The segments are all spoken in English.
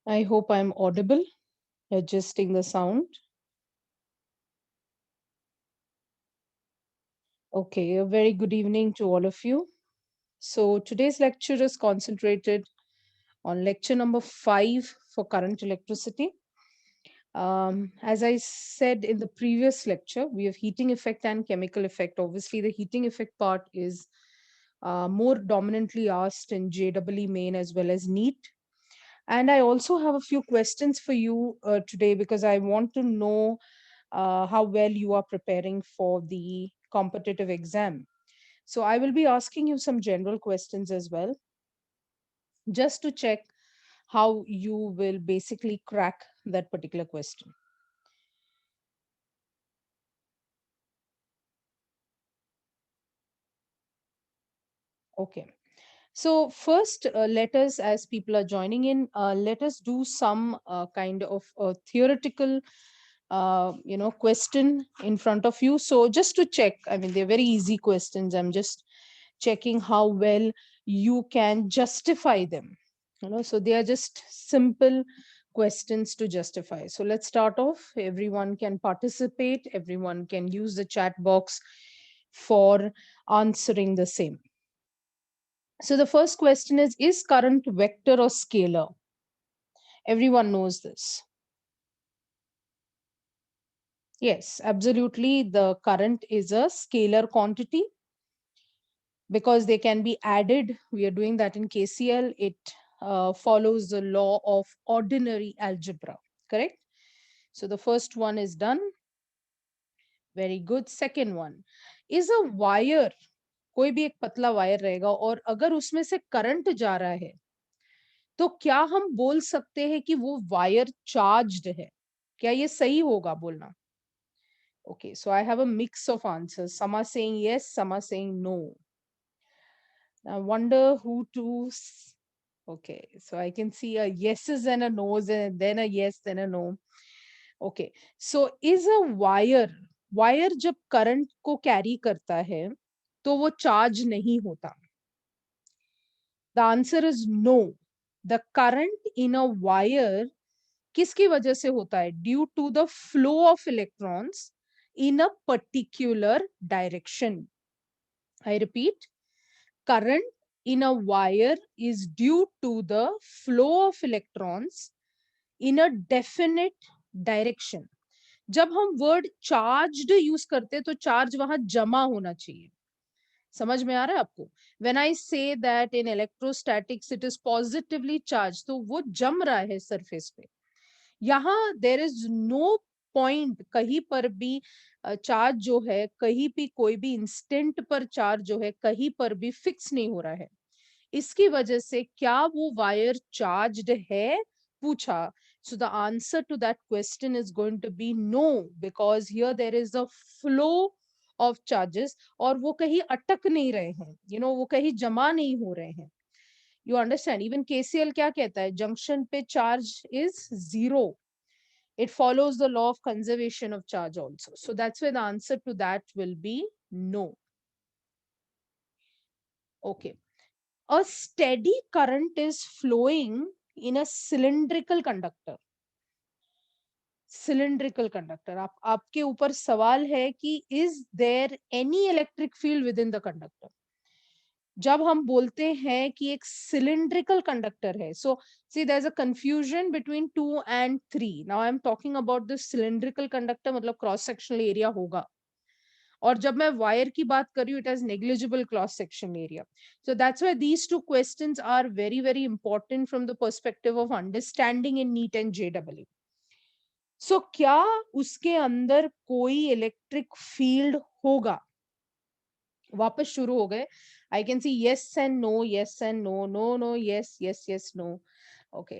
I hope I'm audible. Adjusting the sound. Okay, a very good evening to all of you. So today's lecture is concentrated on lecture number 5 for current electricity. As I said in the previous lecture, we have heating effect and chemical effect. Obviously, the heating effect part is more dominantly asked in JEE main as well as NEET. And I also have a few questions for you today because I want to know how well you are preparing for the competitive exam. So I will be asking you some general questions as well, just to check how you will basically crack that particular question. Okay. So first, let us, as people are joining in, let us do some kind of theoretical, question in front of you. So just to check, I mean, they're very easy questions. I'm just checking how well you can justify them. So they are just simple questions to justify. So let's start off. Everyone can participate. Everyone can use the chat box for answering the same. So the first question is current vector or scalar? Everyone knows this. Yes, absolutely. The current is a scalar quantity because they can be added. We are doing that in KCL. It follows the law of ordinary algebra, correct? So the first one is done. Very good. Second one is a wire. कोई भी एक पतला wire रहेगा और अगर उसमें से current जा रहा है तो क्या हम बोल सकते हैं कि वो वायर चार्ज्ड है? क्या ये सही होगा बोलना? Okay, so I have a mix of answers. Some are saying yes, some are saying no. I wonder who to. Okay, so I can see a yeses and a no's, and then a yes, then a no. Okay, so is a wire जब current को carry करता है तो वो charge नहीं होता? The answer is no. The current in a wire किसकी वजह से होता है? Due to the flow of electrons in a particular direction. I repeat, current in a wire is due to the flow of electrons in a definite direction. जब हम word charged use करते हैं तो चार्ज वहां जमा होना चाहिए. समझ में आ रहा है आपको? When I say that in electrostatics it is positively charge, तो वो जम रहा है सरफेस पे. यहाँ देर इज नो पॉइंट, कहीं पर भी चार्ज जो है, कहीं भी कोई भी इंस्टेंट पर चार्ज जो है कहीं पर भी फिक्स नहीं हो रहा है. इसकी वजह से क्या वो वायर चार्ज्ड है पूछा. So the answer to that question is going to be no, because here there is a flow of charges और वो कहीं अटक नहीं रहे हैं, वो कहीं जमा नहीं हो रहे हैं. You understand? इवन केसीएल क्या कहता है? जंक्शन पे charge is zero. It follows the law of conservation of charge also. So that's why the answer to that will be no. Okay. A steady current is flowing in a cylindrical conductor. Cylindrical conductor. आपके ऊपर सवाल है कि is there any electric field within the conductor? जब हम बोलते हैं कि एक cylindrical कंडक्टर है, so see there's a confusion between 2 and 3. Now I am talking about the cylindrical conductor, मतलब cross sectional area होगा. और जब मैं वायर की बात कर रही हूँ, it has negligible cross section area. So that's why these two questions are very very important from the perspective of understanding in NEET and JW. So क्या उसके अंदर कोई इलेक्ट्रिक फील्ड होगा? वापस शुरू हो गए. आई can C yes and no, yes and no, no no, yes yes yes no. Okay,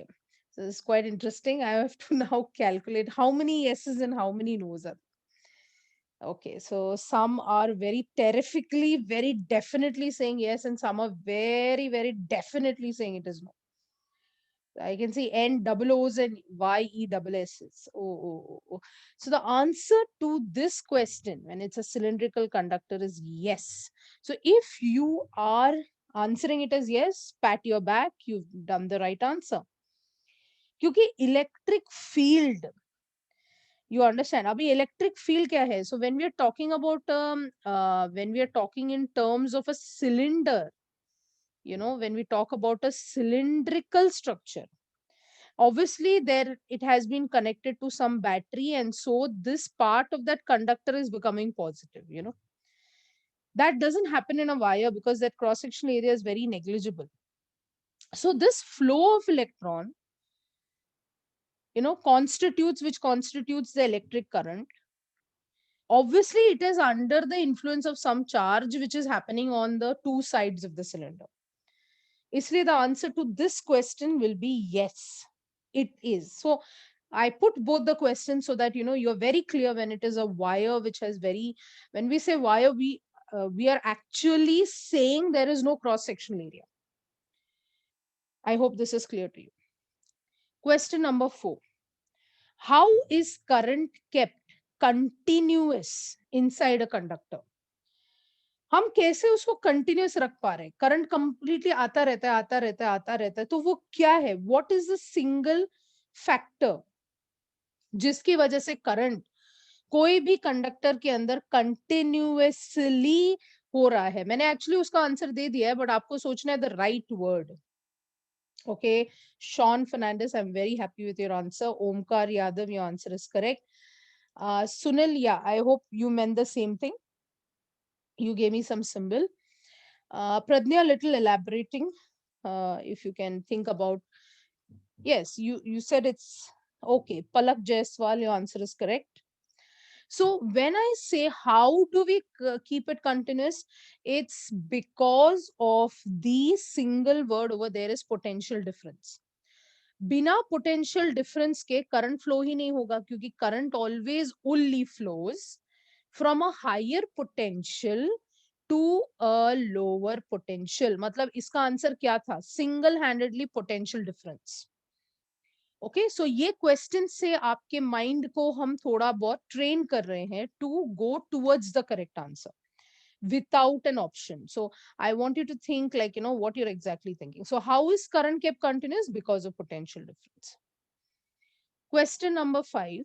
so this is quite interesting. I have to now calculate how many yeses and how many no's are. Okay, so some are very terrifically, very definitely saying yes, and some are very, very definitely saying it is no. I can see N double O's and Y E double S's. Oh. So the answer to this question, when it's a cylindrical conductor, is yes. So if you are answering it as yes, pat your back, you've done the right answer. क्योंकि electric field, you understand, abhi electric field kya hai? So when we are talking about when we are talking in terms of a cylinder, when we talk about a cylindrical structure, obviously there it has been connected to some battery, and so this part of that conductor is becoming positive. That doesn't happen in a wire because that cross sectional area is very negligible. So this flow of electron, constitutes the electric current. Obviously it is under the influence of some charge which is happening on the two sides of the cylinder. Isliye the answer to this question will be yes, it is. So I put both the questions so that you're very clear when it is a wire which has when we say wire, we are actually saying there is no cross sectional area. I hope this is clear to you. Question number 4. How is current kept continuous inside a conductor? हम कैसे उसको continuous रख पा रहे हैं? Current completely आता रहता है, आता रहता है, आता रहता है, तो वो क्या है? What is the single factor जिसकी वजह से करंट कोई भी कंडक्टर के अंदर कंटिन्यूअसली हो रहा है? मैंने एक्चुअली उसका आंसर दे दिया है, बट आपको सोचना है the right word. Okay, Sean Fernandez, I'm very happy with your answer. Omkar Yadav, your answer is correct. Sunil, yeah, I hope you meant the same thing. You gave me some symbol. Pradnya, little elaborating, if you can think about. Yes, you said it's okay. Palak Jaiswal, your answer is correct. So when I say how do we keep it continuous, it's because of the single word over there is potential difference. बिना potential difference के current flow ही नहीं होगा, क्योंकि current always only flows from a higher potential to a lower potential. मतलब इसका answer क्या था? Single handedly potential difference. Okay, so ये क्वेश्चन से आपके माइंड को हम थोड़ा बहुत ट्रेन कर रहे हैं to go towards the correct answer without an option. So I want you to think like, what you're exactly thinking. So how is current kept continuous? Because of potential difference. Question number 5.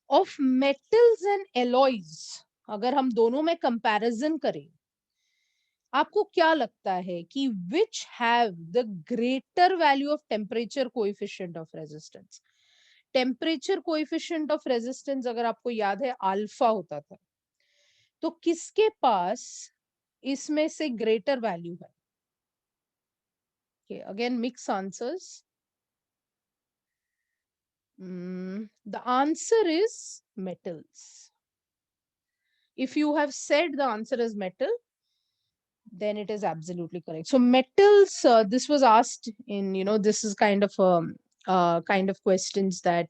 Of metals and alloys, अगर हम दोनों में comparison करें, आपको क्या लगता है कि which have the greater value of temperature coefficient of resistance? Temperature coefficient of resistance अगर आपको याद है अल्फा होता था, तो किसके पास इसमें से ग्रेटर वैल्यू है? Okay, again mix answers. The answer is metals. If you have said the answer is metal, then it is absolutely correct. So metals, this was asked in, this is kind of questions that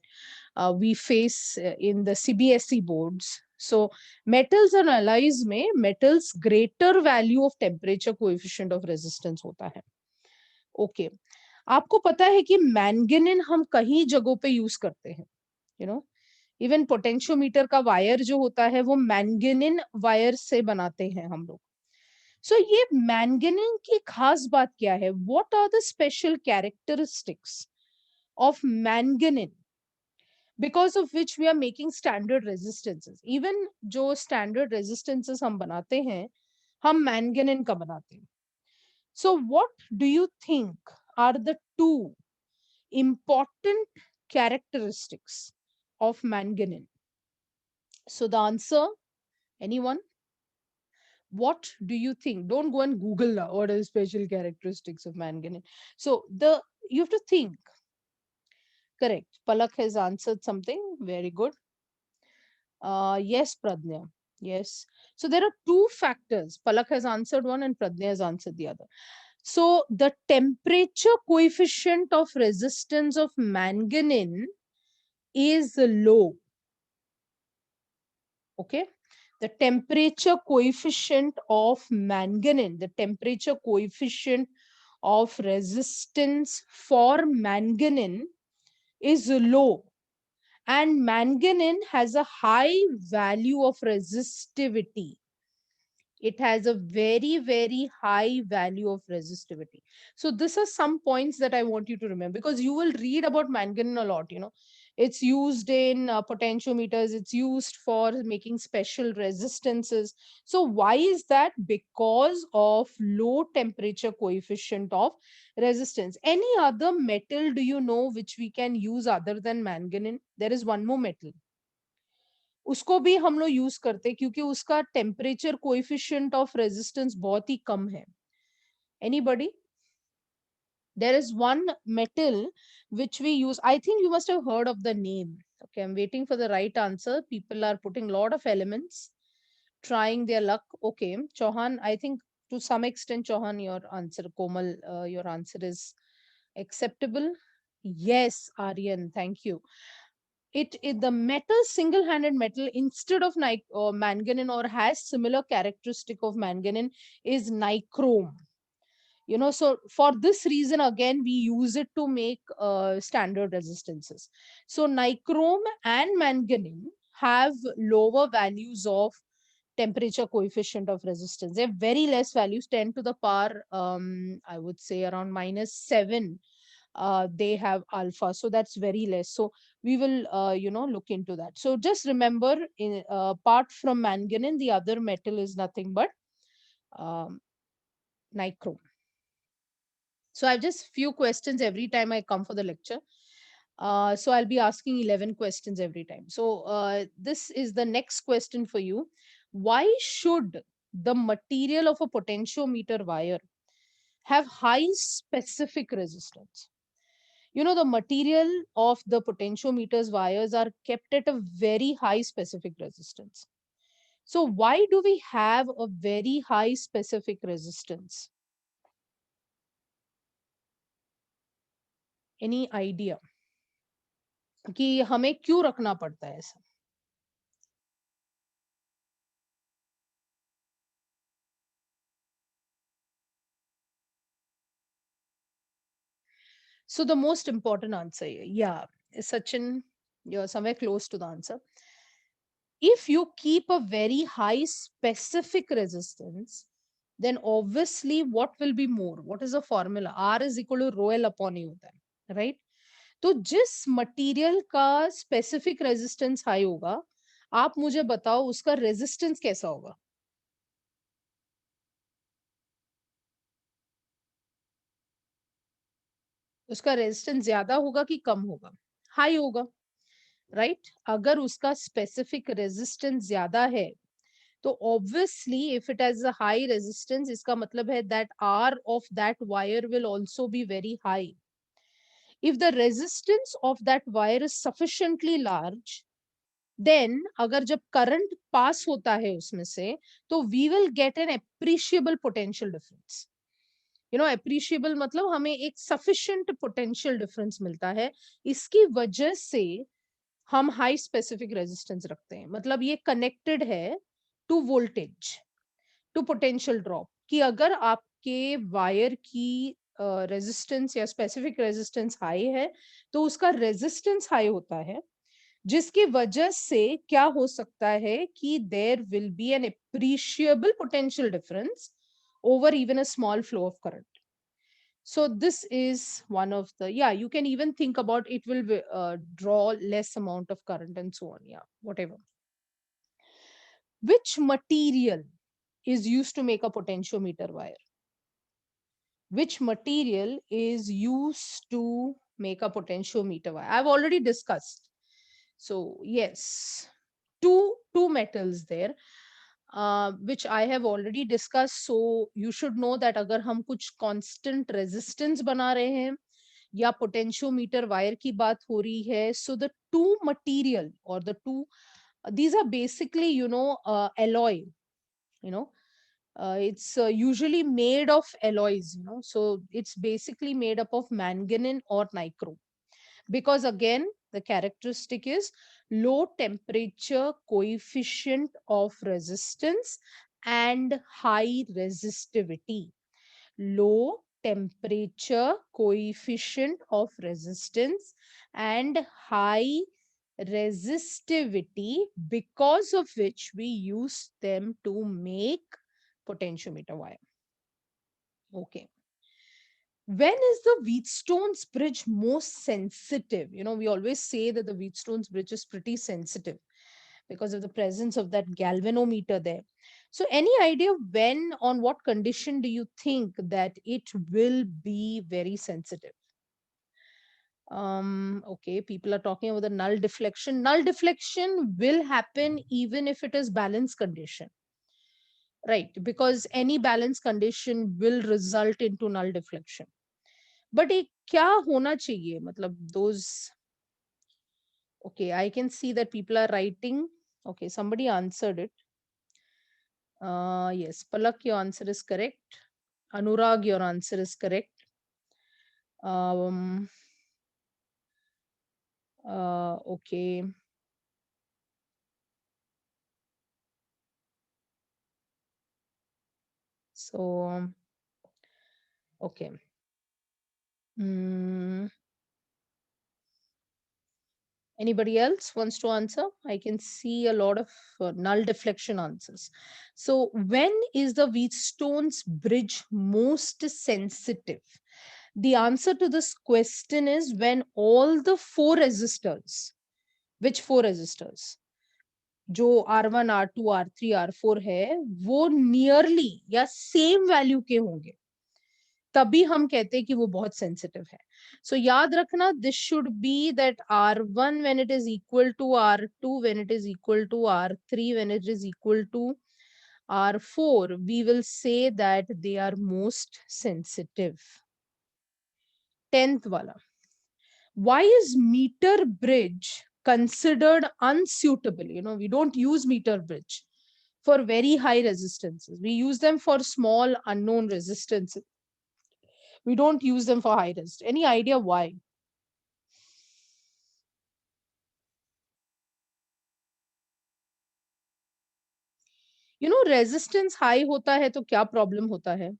we face in the CBSE boards. So metals and alloys में metals greater value of temperature coefficient of resistance होता है. Okay. आपको पता है कि manganin हम कहीं जगहों पे यूज करते हैं. इवन पोटेंशियोमीटर का वायर जो होता है वो मैंगनीन वायर से बनाते हैं हम लोग. सो ये मैंगनीन की खास बात क्या है? What are the special characteristics of manganin because of which we are making standard resistances? Even जो standard resistances हम बनाते हैं, हम मैंगनीन का बनाते हैं. So what do you think are the two important characteristics of manganese? So the answer, anyone? What do you think? Don't go and Google what are the special characteristics of manganese. So you have to think. Correct. Palak has answered something. Very good. Yes, Pradnya. Yes. So there are two factors. Palak has answered one and Pradnya has answered the other. So the temperature coefficient of resistance of manganese is low. Okay. The temperature coefficient of manganese, the temperature coefficient of resistance for manganese is low. And manganese has a high value of resistivity. It has a very, very high value of resistivity. So this are some points that I want you to remember, because you will read about manganese a lot. It's used in potentiometers, it's used for making special resistances. So why is that? Because of low temperature coefficient of resistance. Any other metal do you know which we can use other than manganese? There is one more metal, उसको भी हम लोग use करते हैं क्योंकि उसका temperature coefficient of resistance बहुत ही कम है. Anybody? There is one metal which we use. I think you must have heard of the name. Okay, I'm waiting for the right answer. People are putting a lot of elements, trying their luck. Okay, Chauhan, I think to some extent, Chauhan, your answer, Komal, your answer is acceptable. Yes, Aryan, thank you. It the metal, single-handed metal, instead of manganese, or has similar characteristic of manganese, is nichrome. So for this reason, again, we use it to make standard resistances. So nichrome and manganese have lower values of temperature coefficient of resistance. They have very less values, 10 to the power, I would say around -7. They have alpha, so that's very less. So we will look into that. So just remember, apart from manganese, the other metal is nothing but um, nichrome. So I've just few questions every time I come for the lecture. So I'll be asking 11 questions every time. So this is the next question for you. Why should the material of a potentiometer wire have high specific resistance? The material of the potentiometers wires are kept at a very high specific resistance. So why do we have a very high specific resistance? Any idea कि हमें क्यों रखना पड़ता है ऐसा? So the most important answer here, yeah, Sachin, you're somewhere close to the answer. If you keep a very high specific resistance, then obviously what will be more? What is the formula? R is equal to rho L upon U होता है, right? तो जिस material का specific resistance high होगा, आप मुझे बताओ उसका रेजिस्टेंस कैसा होगा? उसका रेजिस्टेंस ज्यादा होगा कि कम होगा? हाई होगा, राइट? अगर उसका स्पेसिफिक रेजिस्टेंस ज्यादा है, तो obviously if it has a high resistance, इसका मतलब है that R of that wire will also be very high. If the resistance of that wire is sufficiently large, then अगर जब current pass होता है उसमें से, तो we will get an appreciable potential difference. appreciable मतलब हमें एक sufficient potential difference मिलता है. इसकी वजह से हम हाई स्पेसिफिक रेजिस्टेंस रखते हैं. मतलब ये कनेक्टेड है to voltage, to potential drop, कि अगर आपके वायर की रेजिस्टेंस या स्पेसिफिक रेजिस्टेंस हाई है, तो उसका रेजिस्टेंस हाई होता है, जिसकी वजह से क्या हो सकता है कि there will be an appreciable potential difference over even a small flow of current. So this is one of the, yeah, you can even think about it will draw less amount of current and so on, yeah, whatever. Which material is used to make a potentiometer wire? Which material is used to make a potentiometer wire? I've already discussed. So yes, two metals there, which I have already discussed. So you should know that अगर हम कुछ constant resistance बना रहे हैं या potentiometer wire की बात हो रही है, so the two material or the two, these are basically alloy, you know it's usually made of alloys, so it's basically made up of manganese or nichrome, because again the characteristic is low temperature coefficient of resistance and high resistivity. Low temperature coefficient of resistance and high resistivity, because of which we use them to make potentiometer wire. Okay. When is the Wheatstone's bridge most sensitive? We always say that the Wheatstone's bridge is pretty sensitive because of the presence of that galvanometer there. So, any idea when, on what condition do you think that it will be very sensitive? Okay, people are talking about the null deflection. Null deflection will happen even if it is balance condition, right? Because any balance condition will result into null deflection. But ये क्या होना चाहिए? मतलब those. Okay, I can see that people are writing. Okay, somebody answered it. Yes, Palak, your answer is correct. Anurag, your answer is correct. Um, okay. So, okay. Mm, Anybody else wants to answer? I can see a lot of null deflection answers. So, when is the Wheatstone's bridge most sensitive? The answer to this question is when all the four resistors, which four resistors? जो R1, R2, R3, R4 है, वो nearly या same value के होंगे, तभी हम कहते हैं कि वो बहुत सेंसिटिव है. सो याद रखना, this should be that R1 when it is equal to R2, when it is equal to R3, when it is equal to R4, we will say that they are most sensitive. 10th wala. Why is meter bridge considered unsuitable? We don't use meter bridge for very high resistances. We use them for small unknown resistances. We don't use them for high resist. Any idea why? Resistance high होता है तो क्या problem होता है?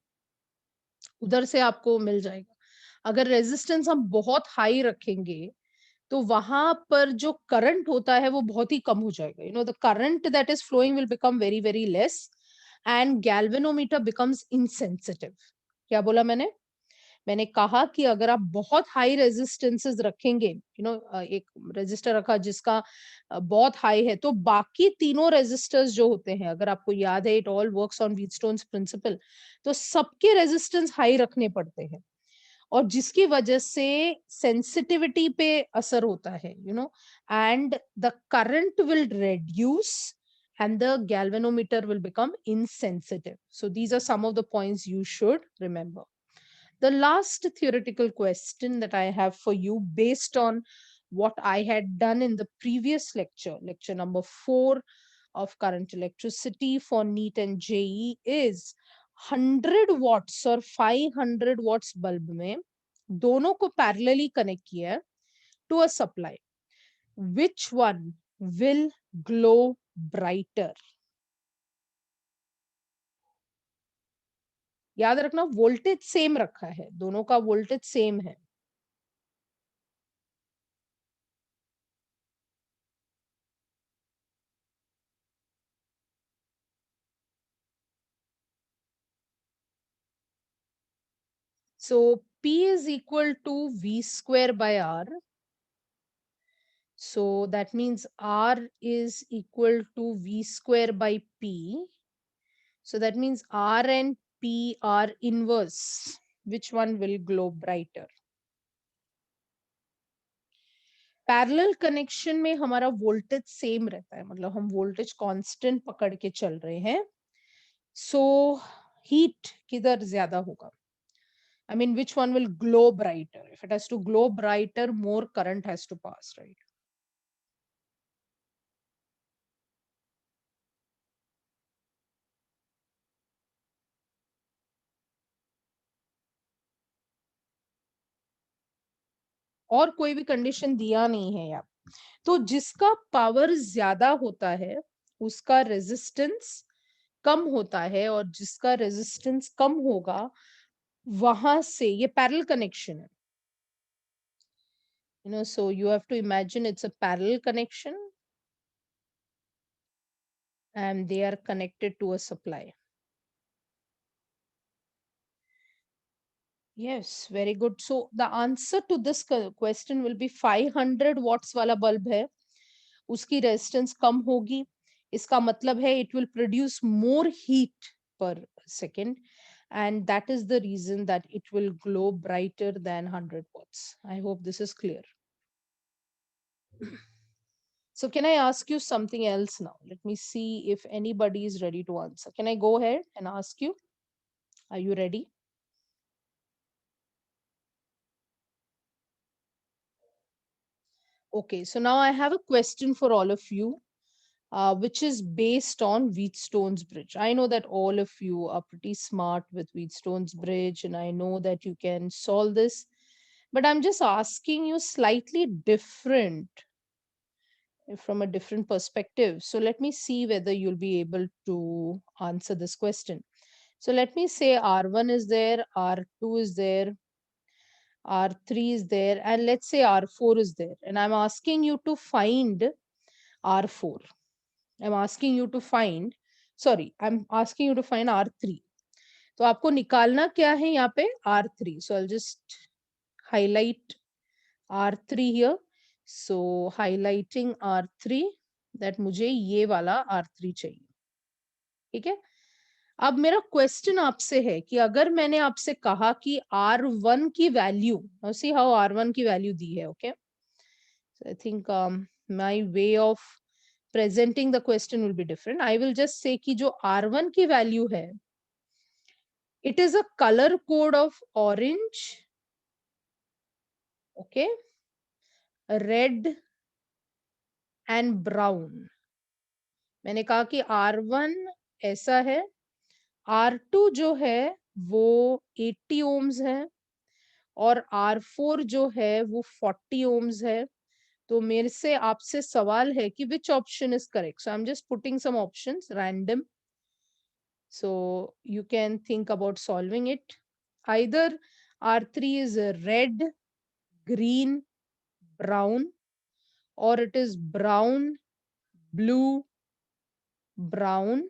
उधर से आपको मिल जाएगा. अगर रेजिस्टेंस हम बहुत हाई रखेंगे तो वहां पर जो करंट होता है वो बहुत ही कम हो जाएगा. The current that is flowing will become very very less and galvanometer becomes insensitive. क्या बोला मैंने? मैंने कहा कि अगर आप बहुत हाई रेजिस्टेंसेस रखेंगे, एक रेजिस्टर रखा जिसका बहुत हाई है, तो बाकी तीनों रेजिस्टर्स जो होते हैं, अगर आपको याद है, it all works on Wheatstone's principle, तो सबके रेजिस्टेंस हाई रखने पड़ते हैं और जिसकी वजह से सेंसिटिविटी पे असर होता है, and the current will reduce and the galvanometer will become insensitive. So these are some of the points you should remember. The last theoretical question that I have for you, based on what I had done in the previous lecture, lecture number 4 of current electricity for NEET and JEE, is 100 watts और 500 watts bulb में दोनों को parallelly connect किया है to a supply. Which one will glow brighter? याद रखना, voltage same रखा है, दोनों का वोल्टेज सेम है. So P is equal to V square by R. So that means R is equal to V square by P. So that means R and P are inverse. Which one will glow brighter? Parallel connection में हमारा voltage same रहता है, मतलब हम voltage constant पकड़ के चल रहे हैं. सो हीट किधर ज्यादा होगा? I mean, which one will glow brighter? If it has to glow brighter, more current has to pass, right? और कोई भी कंडीशन दिया नहीं है यहाँ. तो जिसका पावर ज्यादा होता है उसका रेजिस्टेंस कम होता है, और जिसका रेजिस्टेंस कम होगा वहां से, ये पैरेलल कनेक्शन है. So you have to imagine it's a parallel connection and they are connected to a supply. Yes, very good. So the answer to this question will be 500 watts वाला bulb है, उसकी resistance कम होगी, इसका मतलब है it will produce more heat per second, and that is the reason that it will glow brighter than 100 watts. I hope this is clear. So can I ask you something else now? Let me see if anybody is ready to answer. Can I go ahead and ask you? Are you ready? Okay, so now I have a question for all of you, which is based on Wheatstone's Bridge. I know that all of you are pretty smart with Wheatstone's Bridge, and I know that you can solve this, but I'm just asking you slightly different, from a different perspective. So let me see whether you'll be able to answer this question. So let me say R1 is there, R2 is there, R3 is there, and let's say R4 is there. And I'm asking you to find R4. I'm asking you to find, sorry, I'm asking you to find R3. तो आपको निकालना क्या है यहाँ पे R3. So I'll just highlight R3 here. So highlighting R3, that मुझे ये वाला R3 चाहिए. ठीक है. अब मेरा क्वेश्चन आपसे है कि अगर मैंने आपसे कहा कि R1 की वैल्यू, सी हाउ R1 की वैल्यू दी है, okay. So I think my way of presenting the question will be different. I will just say कि जो R1 की वैल्यू है, it is a color code of orange, okay, red and brown. मैंने कहा कि R1 ऐसा है, R2 जो है वो 80 ohms है, और R4 जो है वो 40 ohms है. तो मेरे से आपसे सवाल है कि which option is correct. So I'm just putting some options random, so you can think about solving it. Either R3 is a red, green, brown, or it is brown, blue, brown,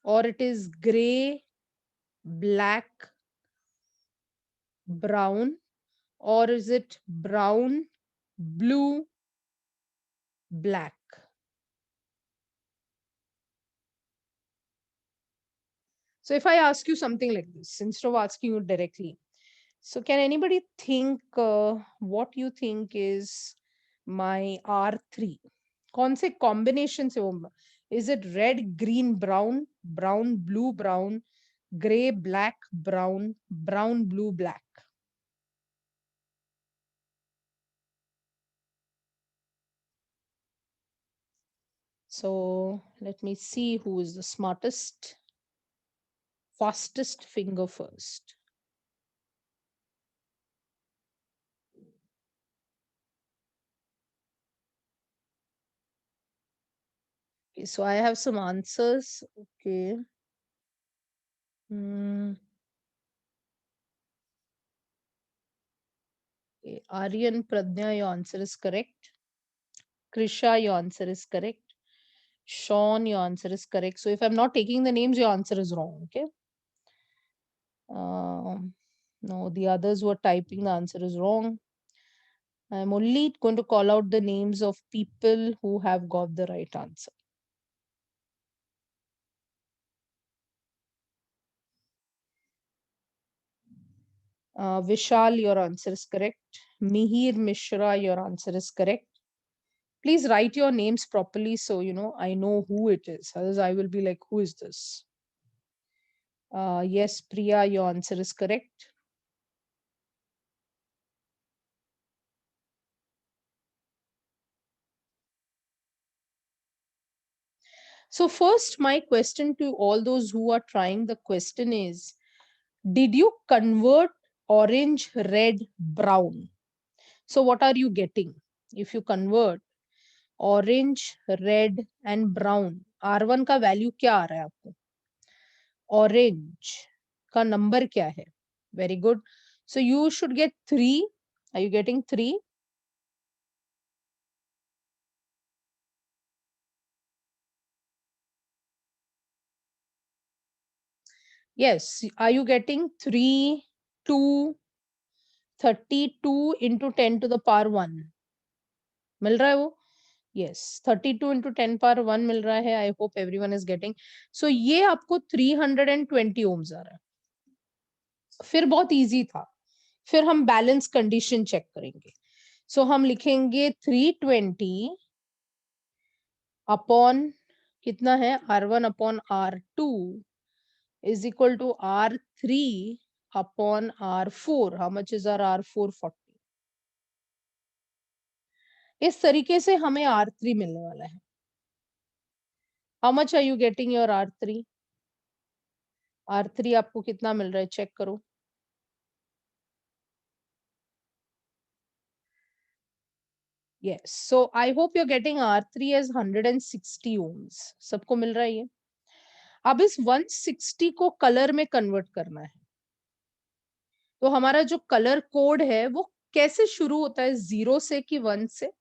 or it is gray, black, brown, or is it brown, blue, black. So if I ask you something like this, instead of asking you directly, so can anybody think what you think is my R3? कौन से combination से वो? Is it red, green, brown, brown, blue, brown, gray, black, brown, brown, blue, black? So let me see who is the smartest, fastest finger first. Okay, so I have some answers. Okay. Hmm. Okay. Aryan Pradnya, your answer is correct. Krisha, your answer is correct. Sean, your answer is correct. So if I'm not taking the names, your answer is wrong. Okay. No, the others were typing, the answer is wrong. I'm only going to call out the names of people who have got the right answer. Vishal, your answer is correct. Mihir Mishra, your answer is correct. Please write your names properly so you know I know who it is. Otherwise, I will be like, who is this? Yes, Priya, your answer is correct. So first, my question to all those who are trying the question is, did you convert orange, red, brown? So what are you getting? If you convert orange, red and brown, R1 का value क्या आ रहा है आपको? Orange का number क्या है? Very good. So you should get 3. Are you getting 3? Yes. Are you getting 3 32 into 10 to the power 1 मिल रहा है वो? Yes, 32 into 10 power 1 मिल रहा है. I hope everyone is getting. So ये आपको 320 ohms आ रहा है. फिर बहुत इजी था. फिर हम बैलेंस कंडीशन चेक करेंगे. सो हम लिखेंगे 320 अपॉन कितना है R1 upon R2 is equal to R3 upon R4. How much is our R4? 40. इस तरीके से हमें R3 मिलने वाला है. How much are you getting your R3? R3 आपको कितना मिल रहा है चेक करो. Yes, so I hope you're getting R3 as 160 ohms. सबको मिल रहा है ये. अब इस 160 को कलर में कन्वर्ट करना है. तो हमारा जो कलर कोड है वो कैसे शुरू होता है, 0 से कि 1 से?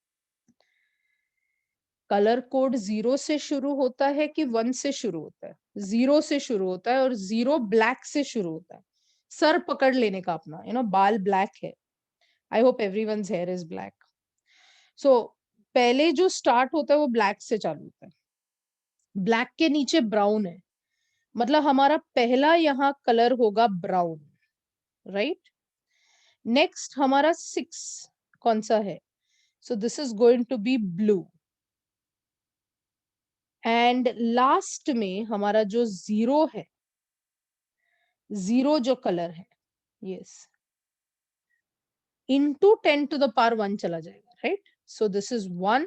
कलर कोड 0 से शुरू होता है कि 1 से शुरू होता है? 0 से शुरू होता है और 0 ब्लैक से शुरू होता है. सर पकड़ लेने का अपना, बाल ब्लैक है. I hope everyone's hair is black. So पहले जो स्टार्ट होता है वो ब्लैक से चालू होता है. ब्लैक के नीचे ब्राउन है, मतलब हमारा पहला यहाँ कलर होगा ब्राउन, राइट? नेक्स्ट हमारा 6 कौन सा है? So this is going to be blue. And last में हमारा जो 0 है, 0 जो कलर है, yes, into 10 to the power 1 चला जाएगा, right? So this is 1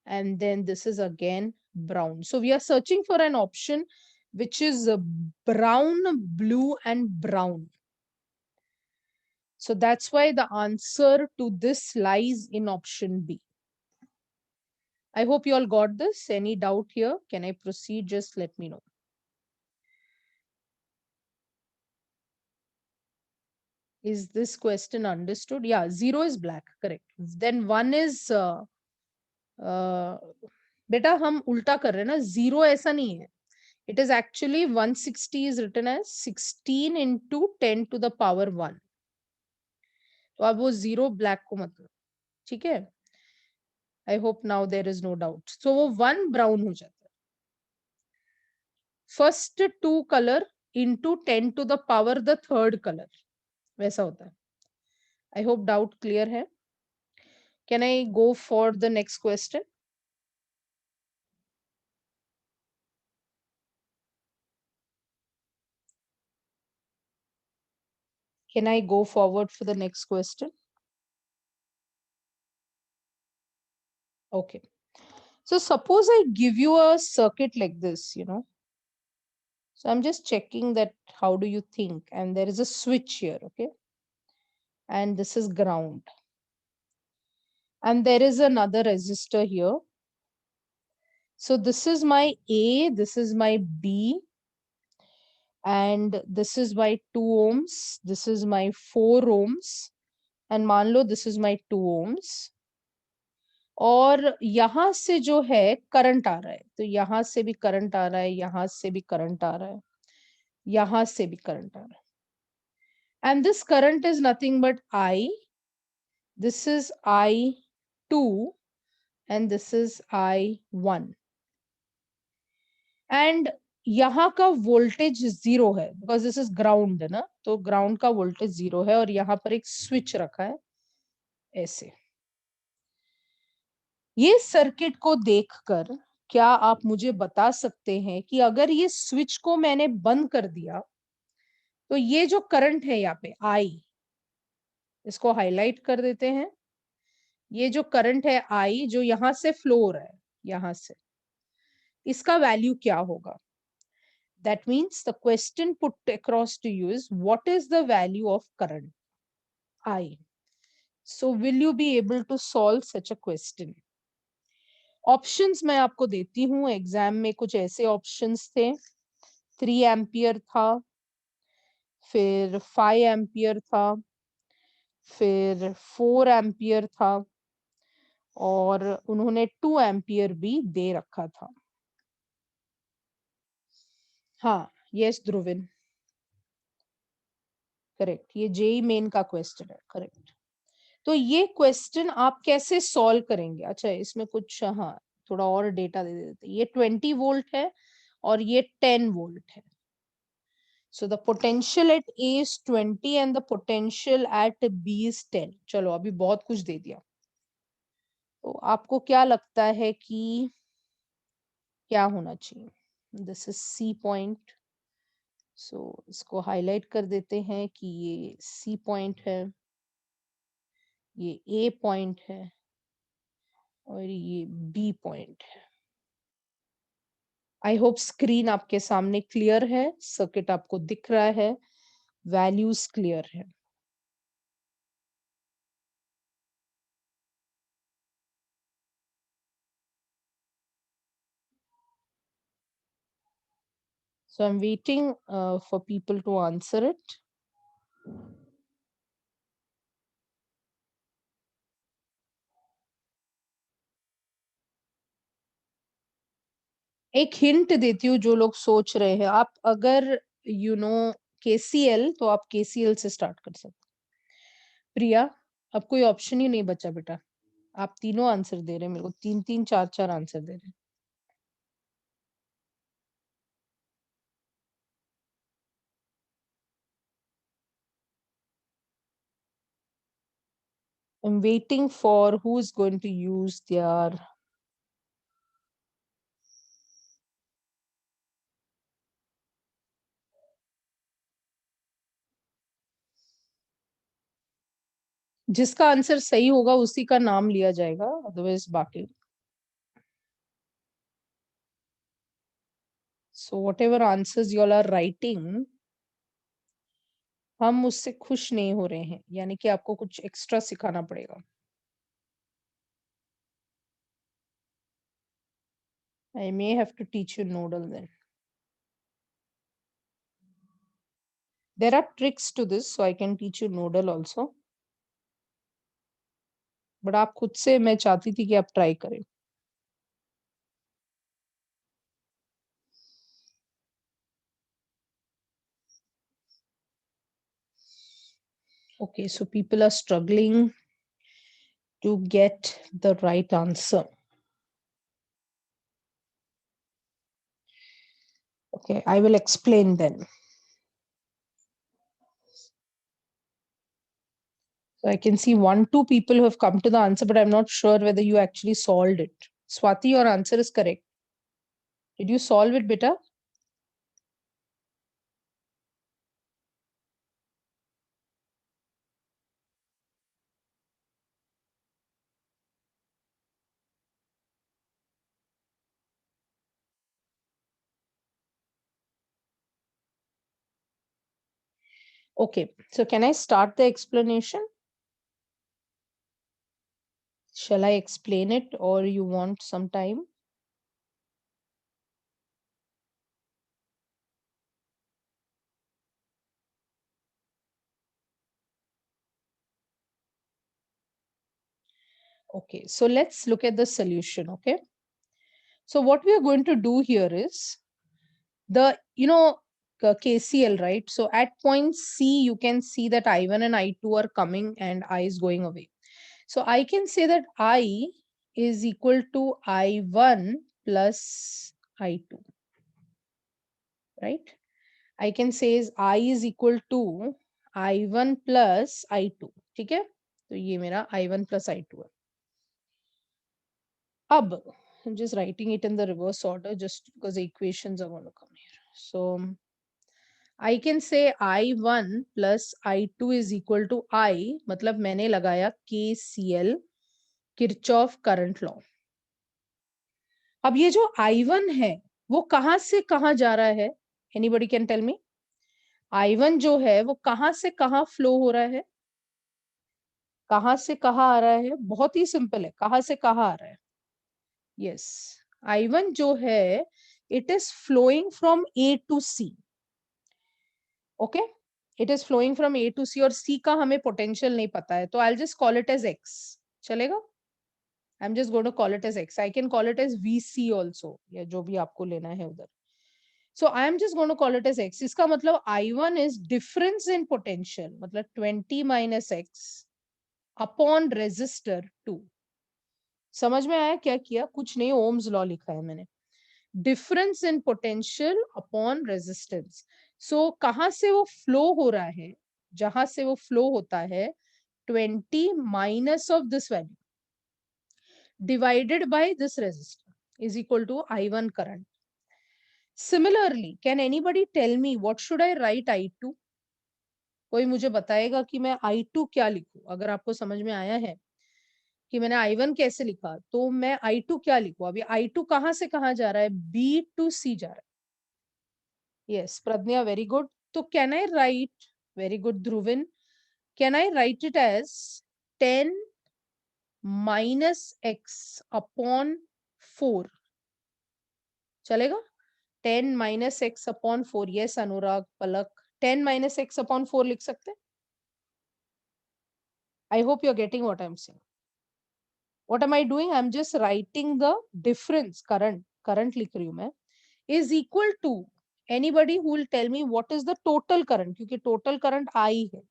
and then this is again brown. So we are searching for an option which is brown, blue and brown. So that's why the answer to this lies in option B. I hope you all got this. Any doubt here? Can I proceed? Just let me know. Is this question understood? Yeah, 0 is black, correct. Then 1 is बेटा हम उल्टा कर रहे हैं ना, 0 ऐसा नहीं है. It is actually 160 is written as 16 into 10 to the power 1. तो अब वो 0 ब्लैक को मत लो, ठीक है? I hope now there is no doubt. So वो 1 ब्राउन हो जाता है. First 2 colour into 10 to the power the third color, वैसा होता है. आई होप डाउट क्लियर है. Can I go for the next question? Can I go forward for the next question? Okay. So suppose I give you a circuit like this, So I'm just checking that how do you think? And there is a switch here, okay? And this is ground. And there is another resistor here. So this is my A, this is my B, and this is my 2 ohms, this is my 4 ohms, and मान लो this is my 2 ohms. और यहाँ से जो है current आ रहा है, तो यहाँ से भी करंट आ रहा है, यहाँ से भी करंट आ रहा है, यहाँ से भी करंट आ रहा है. And this current is nothing but I. This is I2 and this is I1. And यहाँ का वोल्टेज 0 है, बिकॉज दिस इज ग्राउंड है ना, तो ग्राउंड का वोल्टेज 0 है और यहाँ पर एक स्विच रखा है ऐसे. ये सर्किट को देखकर क्या आप मुझे बता सकते हैं कि अगर ये स्विच को मैंने बंद कर दिया तो ये जो करंट है यहाँ पे I, इसको हाईलाइट कर देते हैं. ये जो करंट है I जो यहाँ से फ्लो हो रहा है, यहाँ से, इसका वैल्यू क्या होगा? That means the question put across to you is what is the value of current I? So will you be able to solve such a question? Options मैं आपको देती हूँ. एग्जाम में कुछ ऐसे ऑप्शंस थे. 3 एम्पियर था, फिर 5 एम्पियर था, फिर 4 एम्पियर था और उन्होंने 2 एम्पियर भी दे रखा था. हाँ, यस ध्रुविन. करेक्ट, ये जेई मेन का क्वेश्चन है, करेक्ट। तो ये क्वेश्चन आप कैसे सॉल्व करेंगे? अच्छा, इसमें कुछ, हाँ, थोड़ा और डेटा दे देते। ये 20 वोल्ट है और ये 10 वोल्ट है। So the potential at A is 20 and the potential at B is 10. चलो, अभी बहुत कुछ दे दिया। तो आपको क्या लगता है कि क्या होना चाहिए? This is C point. So इसको हाईलाइट कर देते हैं कि ये सी पॉइंट है, ये ए पॉइंट है और ये बी पॉइंट है। आई होप स्क्रीन आपके सामने क्लियर है, सर्किट आपको दिख रहा है, वैल्यूज क्लियर है। So I'm waiting for people to answer it. एक हिंट देती हूँ जो लोग सोच रहे हैं, आप अगर यू नो केसीएल, तो आप केसीएल से स्टार्ट कर सकते। प्रिया, अब कोई ऑप्शन ही नहीं बचा बेटा, आप तीनों आंसर दे रहे हैं मेरे को, तीन तीन चार चार आंसर दे रहे हैं। I'm waiting for who is going to use their जिसका आंसर सही होगा उसी का नाम लिया जाएगा, अदरवाइज बाकी। So whatever answers you all are writing, हम उससे खुश नहीं हो रहे हैं, यानी कि आपको कुछ एक्स्ट्रा सिखाना पड़ेगा। I may have to teach you nodal then. There are tricks to this, so I can teach you nodal also. But आप खुद से, मैं चाहती थी कि आप ट्राई करें। Okay, so people are struggling to get the right answer. Okay, I will explain then. So I can see 1-2 people who have come to the answer, but I'm not sure whether you actually solved it. Swati, your answer is correct. Did you solve it, beta? Okay, so can I start the explanation? Shall I explain it or you want some time? Okay, so let's look at the solution, okay? So what we are going to do here is the, KCL, right? So at point C, you can see that I1 and I2 are coming and I is going away. So I can say that I is equal to I1 plus I2, right? I can say is I is equal to I1 plus I2, ठीक है? तो ये मेरा I1 plus I2 है। अब I'm just writing it in the reverse order just because the equations are going to come here. So I can say I1 plus I2 is equal to I, मतलब मैंने लगाया KCL, Kirchhoff current law. अब ये जो I1 है वो कहां से कहां जा रहा है? Anybody can tell me? I1 जो है वो कहां से कहां फ्लो हो रहा है? कहां से कहां आ रहा है? बहुत ही सिंपल है, कहां से कहां आ रहा है? यस, I1 जो है it is flowing from A to C. Okay, it is flowing from A to C और C का हमें पोटेंशियल नहीं पता है, तो I just call it as X, चलेगा? I am just going to call it as X. I can call it as VC also, या जो भी आपको लेना है उधर। So I am just going to call it as x. इसका मतलब I1 is difference in potential, मतलब 20 minus x upon resistor 2. समझ में आया क्या किया? कुछ नहीं, ओम्स लॉ लिखा है मैंने. Difference in potential upon resistance. So कहां से वो फ्लो हो रहा है? जहां से वो फ्लो होता है 20 minus of this value divided by this resistor is equal to I1 current. Similarly, can anybody tell me what should I write I2? कोई मुझे बताएगा कि मैं I2 क्या लिखूं? अगर आपको समझ में आया है कि मैंने I1 कैसे लिखा, तो मैं I2 क्या लिखूं? अभी I2 कहां से कहां जा रहा है? B to C जा रहा है. Yes, Pradnya, very good. तो can I write, very good Dhruvin, can I write it as 10 minus x upon 4? चलेगा? 10 minus x upon 4. Yes, Anurag, Palak. 10 minus x upon 4 लिख सकते हैं? I hope you're getting what I'm saying. What am I doing? I'm just writing the difference, current लिख रही हूँ मैं, is equal to, anybody who will tell me what is the total current, क्योंकि total current I है.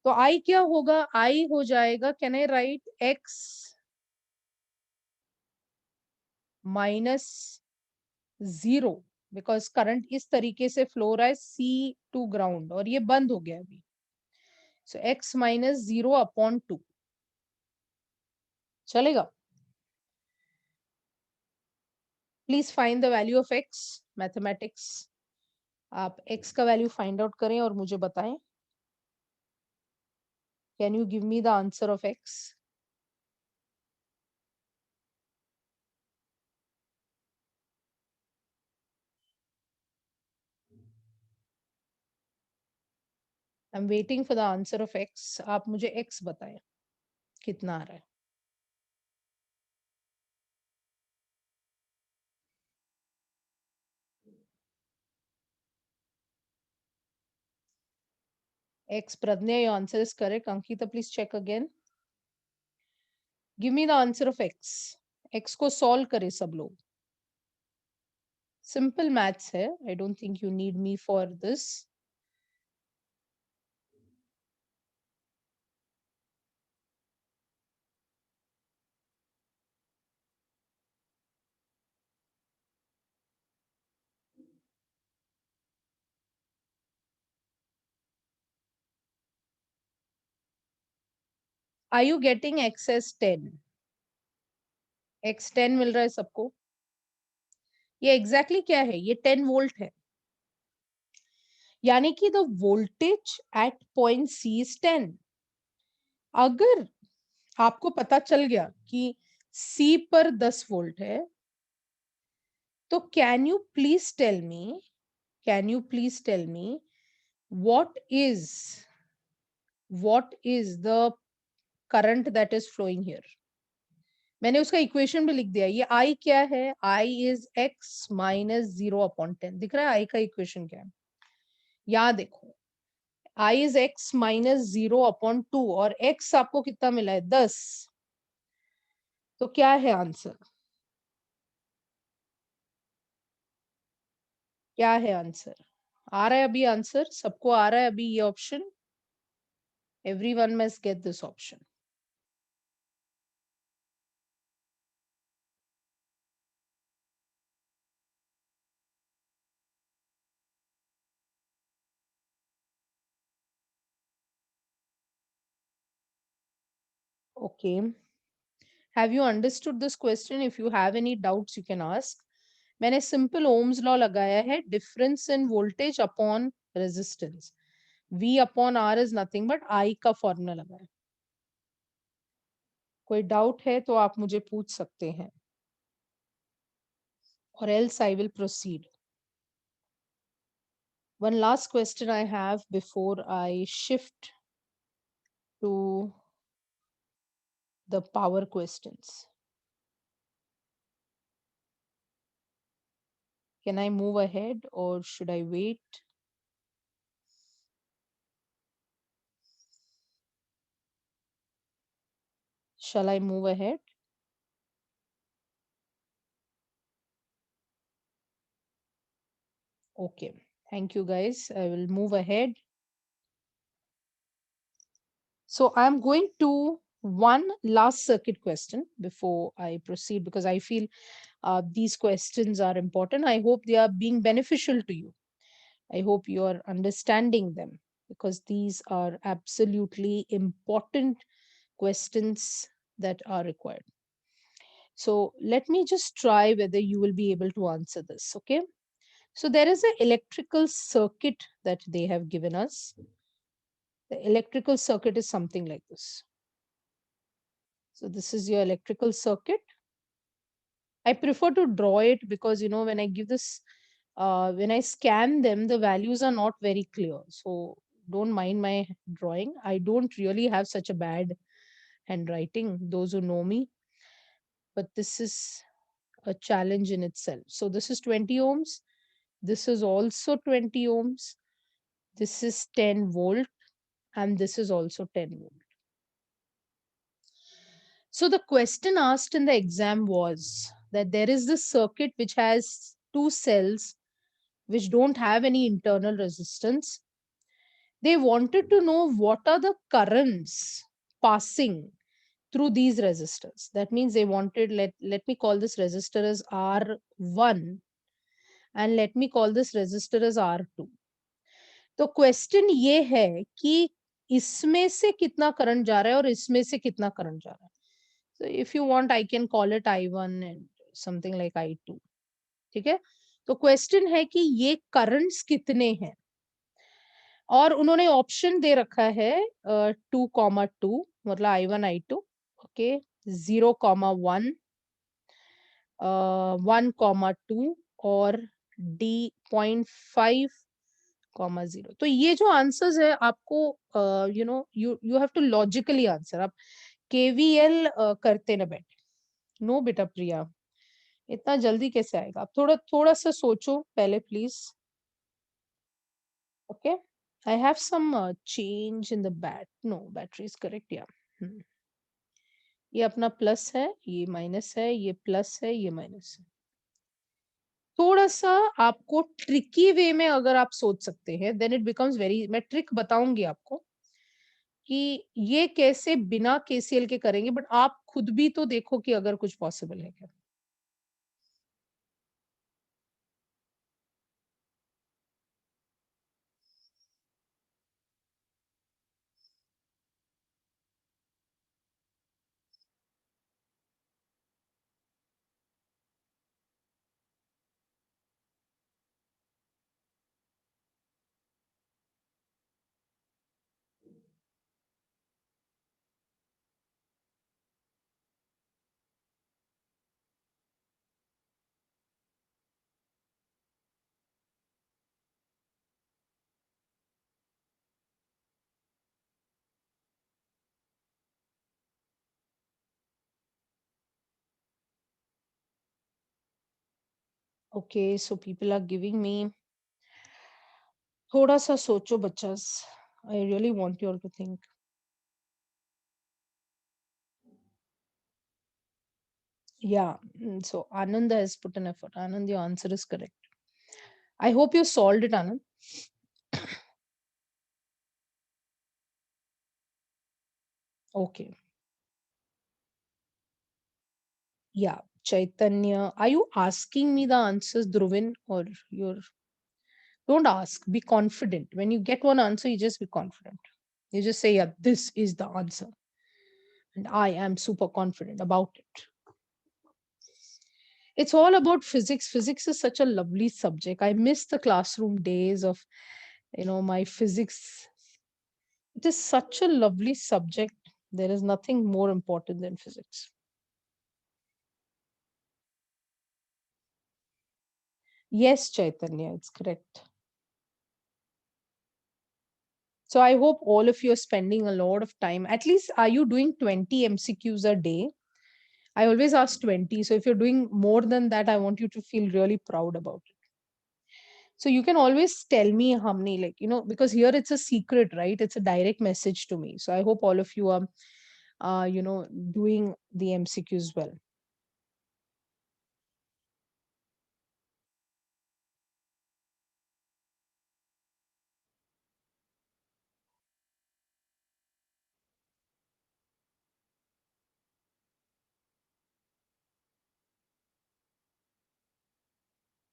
तो I क्या होगा? I हो जाएगा, can I write x minus 0, because current इस तरीके से flow रहा है C to ground और ये बंद हो गया अभी. So x minus 0 upon 2. चलेगा? Please find the value of x. Mathematics. आप x का वैल्यू फाइंड आउट करें और मुझे बताएं. Can you give me the answer of x? I'm waiting for the answer of x. आप मुझे x बताएं कितना आ रहा है. X, Pradnya, your answer is correct. Ankita, please check again. Give me the answer of x. x को solve करें सब लोग. Simple maths है. I don't think you need me for this. Are you getting x as 10? x 10 मिल रहा है सबको? ये exactly क्या है? ये 10 वोल्ट है. यानी कि the voltage at point C is 10. अगर आपको पता चल गया कि सी पर 10 वोल्ट है, तो can you please tell me what is the current that is flowing here? मैंने उसका इक्वेशन भी लिख दिया. ये आई क्या है? I is x minus 0 upon 10. दिख रहा है आई का इक्वेशन क्या है? यहाँ देखो, I is x minus 0 upon 2 और x आपको कितना मिला है? 10. तो क्या है आंसर? क्या है आंसर? आ रहा है अभी आंसर? सबको आ रहा है अभी ये option? Everyone must get this option. Okay. Have you understood this question? If you have any doubts, you can ask. मैंने simple Ohm's law लगाया है. Difference in voltage upon resistance. V upon R is nothing but I का formula लगाया. कोई doubt है तो आप मुझे पूछ सकते हैं. Or else I will proceed. One last question I have before I shift to the power questions. Can I move ahead or should I wait? Shall I move ahead? Okay. Thank you, guys. I will move ahead. So I'm going to one last circuit question before I proceed, because I feel these questions are important. I hope they are being beneficial to you. I hope you are understanding them, because these are absolutely important questions that are required. So let me just try whether you will be able to answer this. Okay. So there is an electrical circuit that they have given us. The electrical circuit is something like this. So this is your electrical circuit. I prefer to draw it because, when I give this, when I scan them, the values are not very clear. So don't mind my drawing. I don't really have such a bad handwriting, those who know me, but this is a challenge in itself. So this is 20 ohms. This is also 20 ohms. This is 10 volt, and this is also 10 volt. So the question asked in the exam was that there is this circuit which has two cells which don't have any internal resistance. They wanted to know what are the currents passing through these resistors. That means they wanted, let me call this resistor as R1, and let me call this resistor as R2. तो question ये है कि इसमें से कितना current जा रहा है और इसमें से कितना करंट जा रहा है. So if you want, I can call it I1 and something like I2. ठीक है. तो क्वेश्चन है कि ये करंट्स कितने हैं, और उन्होंने ऑप्शन दे रखा है 2,2, मतलब I1 I2. ओके. 0,1, 1,2 और D.5,0. तो ये जो आंसर्स है आपको, you have to logically answer. आप केवीएल करते ना बैठे. नो बेटा प्रिया, इतना जल्दी कैसे आएगा? आप थोड़ा थोड़ा सा सोचो पहले please. Okay. I have some change in the no, battery is correct या. ये अपना प्लस है, ये माइनस है, ये प्लस है, ये माइनस है. थोड़ा सा आपको ट्रिकी वे में अगर आप सोच सकते हैं, देन इट बिकम्स वेरी. मैं ट्रिक बताऊंगी आपको कि ये कैसे बिना केसीएल के करेंगे, बट आप खुद भी तो देखो कि अगर कुछ पॉसिबल है क्या. Okay. So people are giving me. थोड़ा सा सोचो बच्चस. I really want you all to think. Yeah. So Anand has put an effort. Anand, your answer is correct. I hope you solved it, Anand. Okay. Yeah. Chaitanya, are you asking me the answers, Dhruvin, or you're... Don't ask. Be confident. When you get one answer, you just be confident. You just say, yeah, this is the answer. And I am super confident about it. It's all about physics. Physics is such a lovely subject. I miss the classroom days of, my physics. It is such a lovely subject. There is nothing more important than physics. Yes, Chaitanya, it's correct. So I hope all of you are spending a lot of time. At least, are you doing 20 MCQs a day? I always ask 20. So if you're doing more than that, I want you to feel really proud about it. So you can always tell me how many, because here it's a secret, right? It's a direct message to me. So I hope all of you are, doing the MCQs well.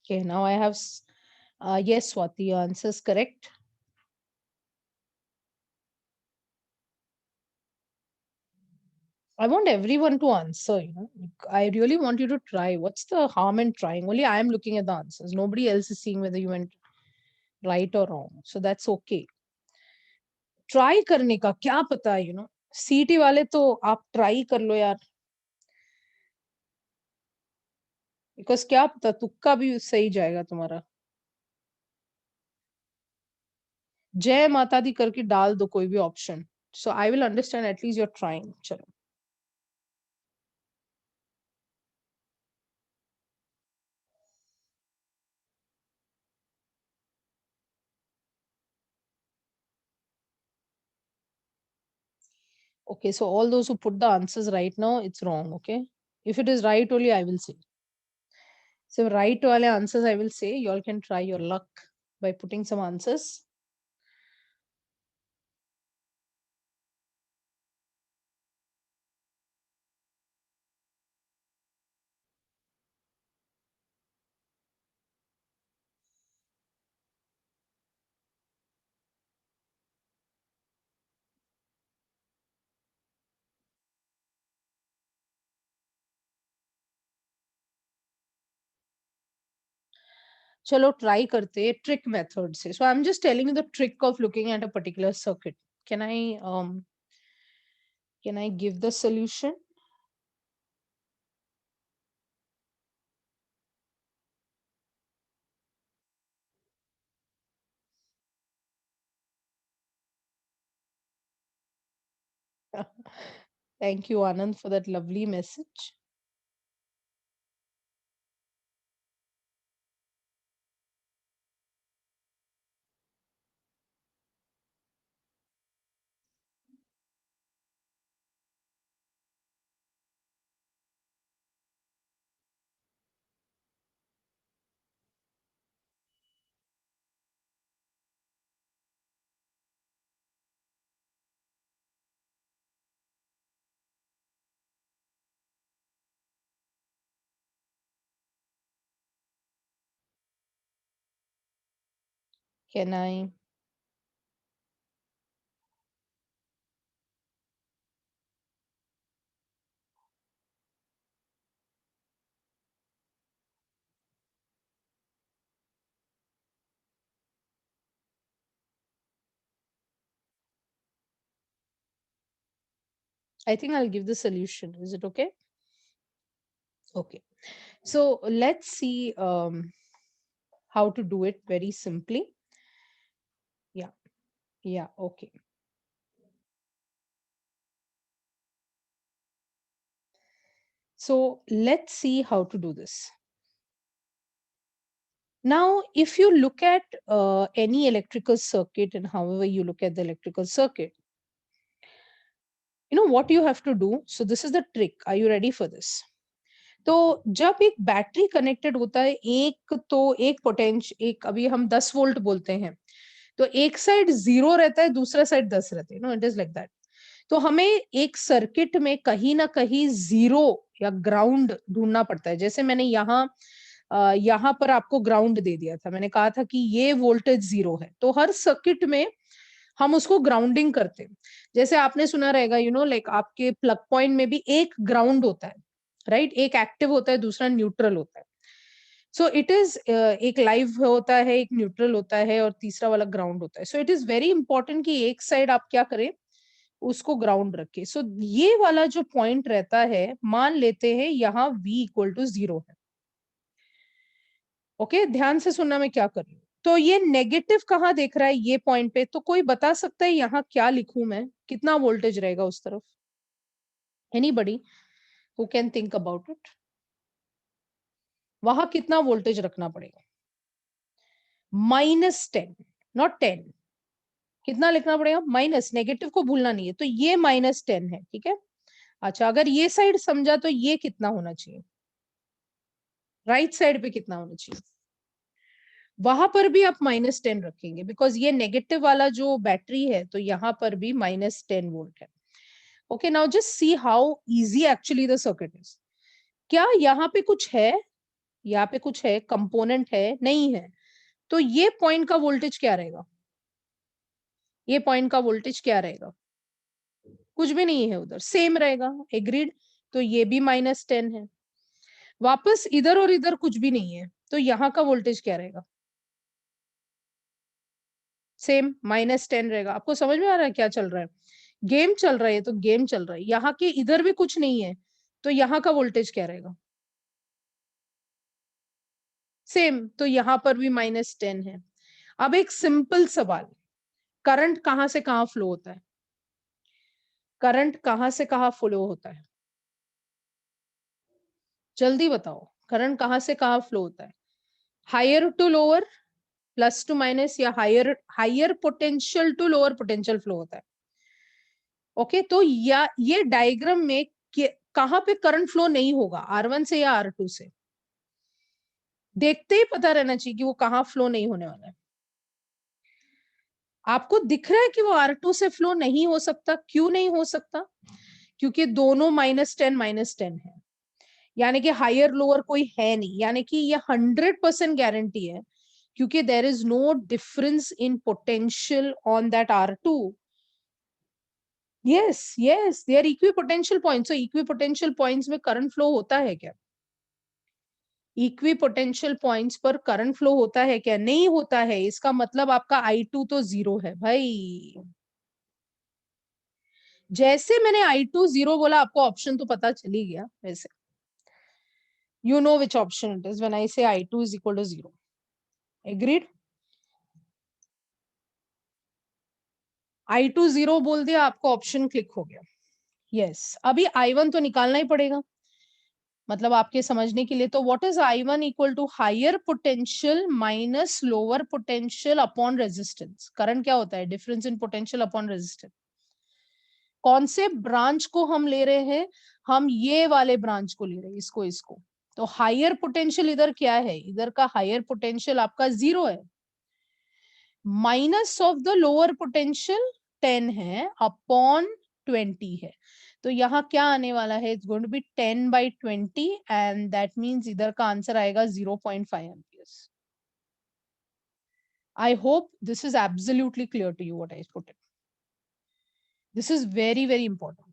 Okay, now I have yes, Swati, your answer is correct. I want everyone to answer, I really want you to try. What's the harm in trying? Only I am looking at the answers. Nobody else is seeing whether you went right or wrong. So that's okay. Try करने का क्या पता है, सीटी वाले तो आप try कर लो यार, बिकॉज क्या पता तुक्का भी सही जाएगा तुम्हारा। जय माता दी करके डाल दो कोई भी option, so I will understand at least you're trying. चलो, okay, so all those who put the answers right now, it's wrong, okay? If it is right only I will say. So right wale answers I will say, you all can try your luck by putting some answers. चलो try करते trick method से। So I am just telling you the trick of looking at a particular circuit. Can I give the solution? Thank you, Anand, for that lovely message. Can I? I think I'll give the solution. Is it okay? Okay. So let's see how to do it very simply. Yeah. Yeah. Okay. So let's see how to do this. Now, if you look at any electrical circuit, and however you look at the electrical circuit, you know what you have to do. So this is the trick. Are you ready for this? तो जब एक battery connected होता है, एक potential, एक अभी हम 10 volt बोलते हैं, तो एक साइड 0 रहता है, दूसरा साइड 10 रहते हैं, no, it is like that. तो हमें एक सर्किट में कहीं ना कहीं 0 या ग्राउंड ढूंढना पड़ता है। जैसे मैंने यहाँ पर आपको ग्राउंड दे दिया था, मैंने कहा था कि ये वोल्टेज 0 है, तो हर सर्किट में हम उसको ग्राउंडिंग करते हैं। जैसे आपने सुना रहेगा, लाइक आपके प्लग पॉइंट में भी एक ग्राउंड होता है, राइट? एक एक्टिव होता है, दूसरा न्यूट्रल होता है। सो इट इज एक लाइव होता है, एक न्यूट्रल होता है, और तीसरा वाला ग्राउंड होता है। So it is very important कि एक साइड आप क्या करें, उसको ग्राउंड रखे। सो ये वाला जो पॉइंट रहता है, मान लेते हैं यहाँ V इक्वल टू 0 है। ओके, ध्यान से सुनना मैं क्या कर रही हूँ। तो ये नेगेटिव कहाँ देख रहा है, ये पॉइंट पे। तो कोई बता सकता है यहाँ क्या लिखूं मैं, कितना वोल्टेज रहेगा उस तरफ? Anybody who can think about it? वहां कितना वोल्टेज रखना पड़ेगा? -10, नॉट 10। कितना लिखना पड़ेगा? माइनस, नेगेटिव को भूलना नहीं है। तो ये -10 है, ठीक है। अच्छा, अगर ये साइड समझा तो ये कितना होना चाहिए? राइट साइड पे कितना होना चाहिए? वहां पर भी आप -10 रखेंगे, बिकॉज ये नेगेटिव वाला जो बैटरी है, तो यहाँ पर भी -10 वोल्ट है। Okay, now just see how easy actually the circuit is. क्या यहाँ पे कुछ है? यहाँ पे कुछ है, कंपोनेंट है, नहीं है, तो ये पॉइंट का वोल्टेज क्या रहेगा? ये पॉइंट का वोल्टेज क्या रहेगा? कुछ भी नहीं है उधर, सेम रहेगा। एग्रीड? तो ये भी -10 है। वापस इधर और इधर कुछ भी नहीं है, तो यहाँ का वोल्टेज क्या रहेगा? सेम -10 रहेगा। आपको समझ में आ रहा है क्या चल रहा है? गेम चल रहा है, तो गेम चल रहा है। यहाँ के इधर भी कुछ नहीं है, तो यहाँ का वोल्टेज क्या रहेगा? सेम, तो यहाँ पर भी -10 है। अब एक सिंपल सवाल, करंट कहाँ से कहाँ फ्लो होता है? करंट कहाँ से कहाँ फ्लो होता है? जल्दी बताओ, करंट कहाँ से कहाँ फ्लो होता है? Higher to lower, plus to minus, या higher higher potential to lower potential flow होता है। ओके, तो या ये डायग्राम में कहां पे करंट फ्लो नहीं होगा, R1 से या R2 से? देखते ही पता रहना चाहिए कि वो कहां फ्लो नहीं होने वाला है। आपको दिख रहा है कि वो R2 से फ्लो नहीं हो सकता। क्यों नहीं हो सकता? क्योंकि दोनों -10 है, यानी कि हायर लोअर कोई है नहीं, यानी कि ये 100% गारंटी है, क्योंकि there is no difference in potential on that R2। Yes yes, they are equipotential points. So equipotential points में करंट फ्लो होता है क्या? इक्विपोटेंशियल पॉइंट्स पर करंट फ्लो होता है क्या? नहीं होता है। इसका मतलब आपका I2 तो 0 है भाई। जैसे मैंने I2 0 बोला, आपको ऑप्शन तो पता चल ही गया वैसे। You know which option it is when I say I2 is equal to 0. Agreed? I2 0 बोल दिया, आपको ऑप्शन क्लिक हो गया। यस, अभी I1 तो निकालना ही पड़ेगा, मतलब आपके समझने के लिए। तो what is I1 equal to higher potential minus lower potential upon resistance. Current क्या होता है? Difference in potential upon resistance. कौन से ब्रांच को हम ले रहे हैं? हम ये वाले ब्रांच को ले रहे हैं, इसको इसको। तो हायर पोटेंशियल इधर क्या है? इधर का हायर पोटेंशियल आपका 0 है, minus of the lower potential 10 है, अपॉन 20 है। तो यहाँ क्या आने वाला है? It's going to be 10/20, and that means इधर का आंसर आएगा 0.5 amperes. I hope this is absolutely clear to you what I put it. This is very very important.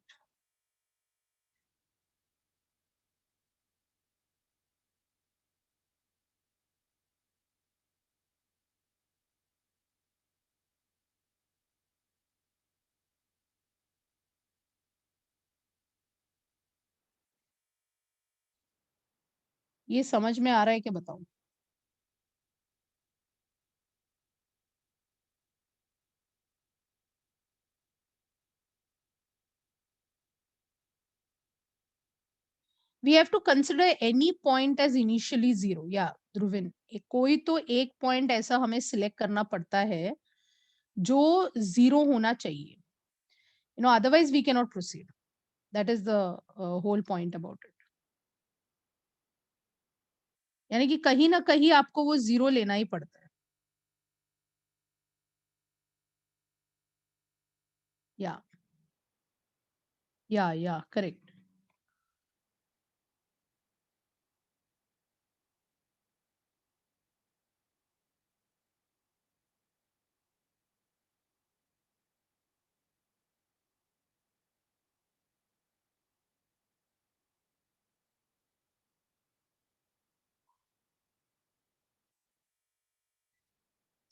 ये समझ में आ रहा है क्या? बताओ। We have to consider any point as initially 0. या ध्रुविन, कोई तो एक पॉइंट ऐसा हमें सिलेक्ट करना पड़ता है जो 0 होना चाहिए, otherwise we cannot proceed. That is the whole point about it. यानी कि कहीं ना कहीं आपको वो 0 लेना ही पड़ता है। या या correct.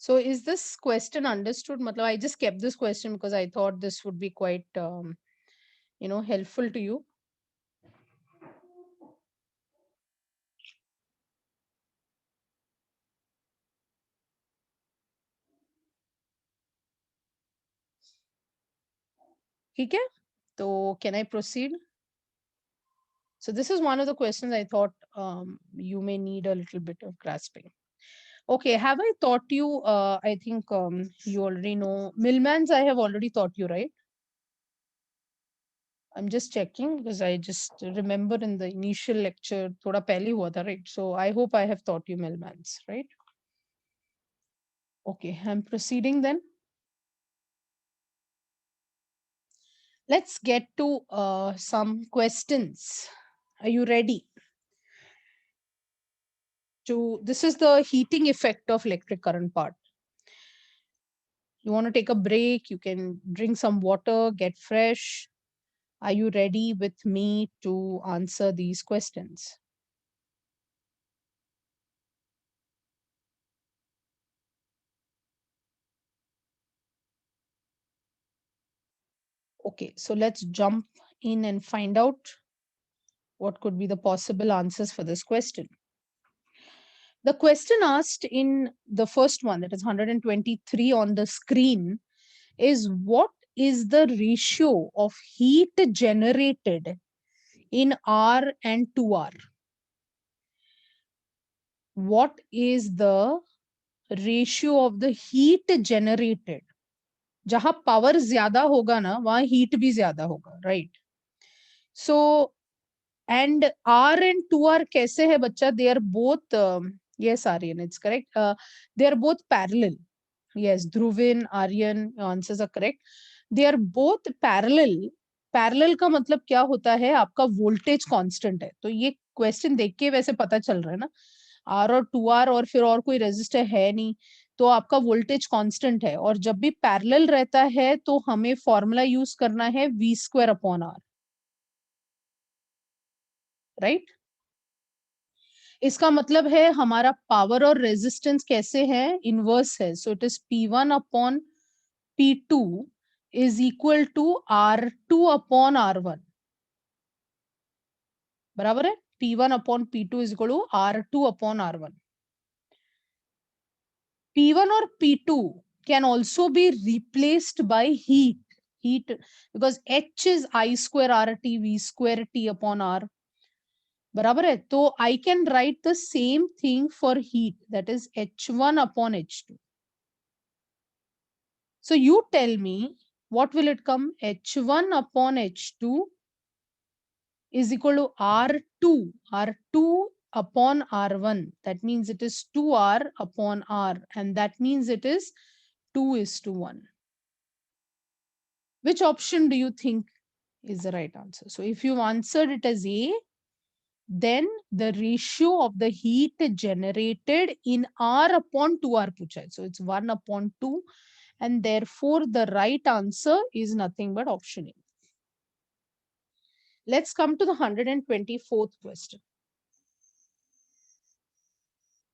So is this question understood? मतलब I just kept this question because I thought this would be quite helpful to you. ठीक है, तो can I proceed? So this is one of the questions I thought you may need a little bit of grasping. Okay, have I taught you? I think you already know Millman's. I have already taught you, right? I'm just checking because I just remember in the initial lecture, thoda pehle hua tha, right? So I hope I have taught you Millman's, right? Okay, I'm proceeding then. Let's get to some questions. Are you ready? this is the heating effect of electric current part. You want to take a break, you can drink some water, get fresh. Are you ready with me to answer these questions? Okay, so let's jump in and find out what could be the possible answers for this question. The question asked in the first one, that is 123 on the screen, is what is the ratio of heat generated in R and 2R? What is the ratio of the heat generated? जहां power ज्यादा होगा ना वहां heat भी ज्यादा होगा, right? So and R and 2R कैसे है बच्चा? They are both, yes Aryan, it's correct. They are both parallel. Yes, Dhruvin, Aryan, your answers are correct. They are both parallel. Parallel का मतलब क्या होता है? आपका वोल्टेज कांस्टेंट है. तो ये क्वेश्चन देख के वैसे पता चल रहा है ना, आर और 2R और फिर और कोई रेजिस्टर है नहीं, तो आपका वोल्टेज कांस्टेंट है. और जब भी पैरेलल रहता है तो हमें फॉर्मूला यूज करना है V²/R, राइट? इसका मतलब है हमारा पावर और रेजिस्टेंस कैसे है? इनवर्स है. So it is P1/P2 is equal to R2/R1. बराबर है? P1/P2 is equal to R2/R1. P1 or P2 can also be replaced by heat. Heat, because H is I²RT V²T/R. बराबर है? तो I can write the same thing for heat, that is H1/H2. So you tell me, what will it come? H1/H2 is equal to R2/R1. That means it is 2R/R, and that means it is 2:1. Which option do you think is the right answer? So if you answered it as A, then the ratio of the heat generated in R/2R pucha hai. So it's 1/2, and therefore the right answer is nothing but option A. Let's come to the 124th question.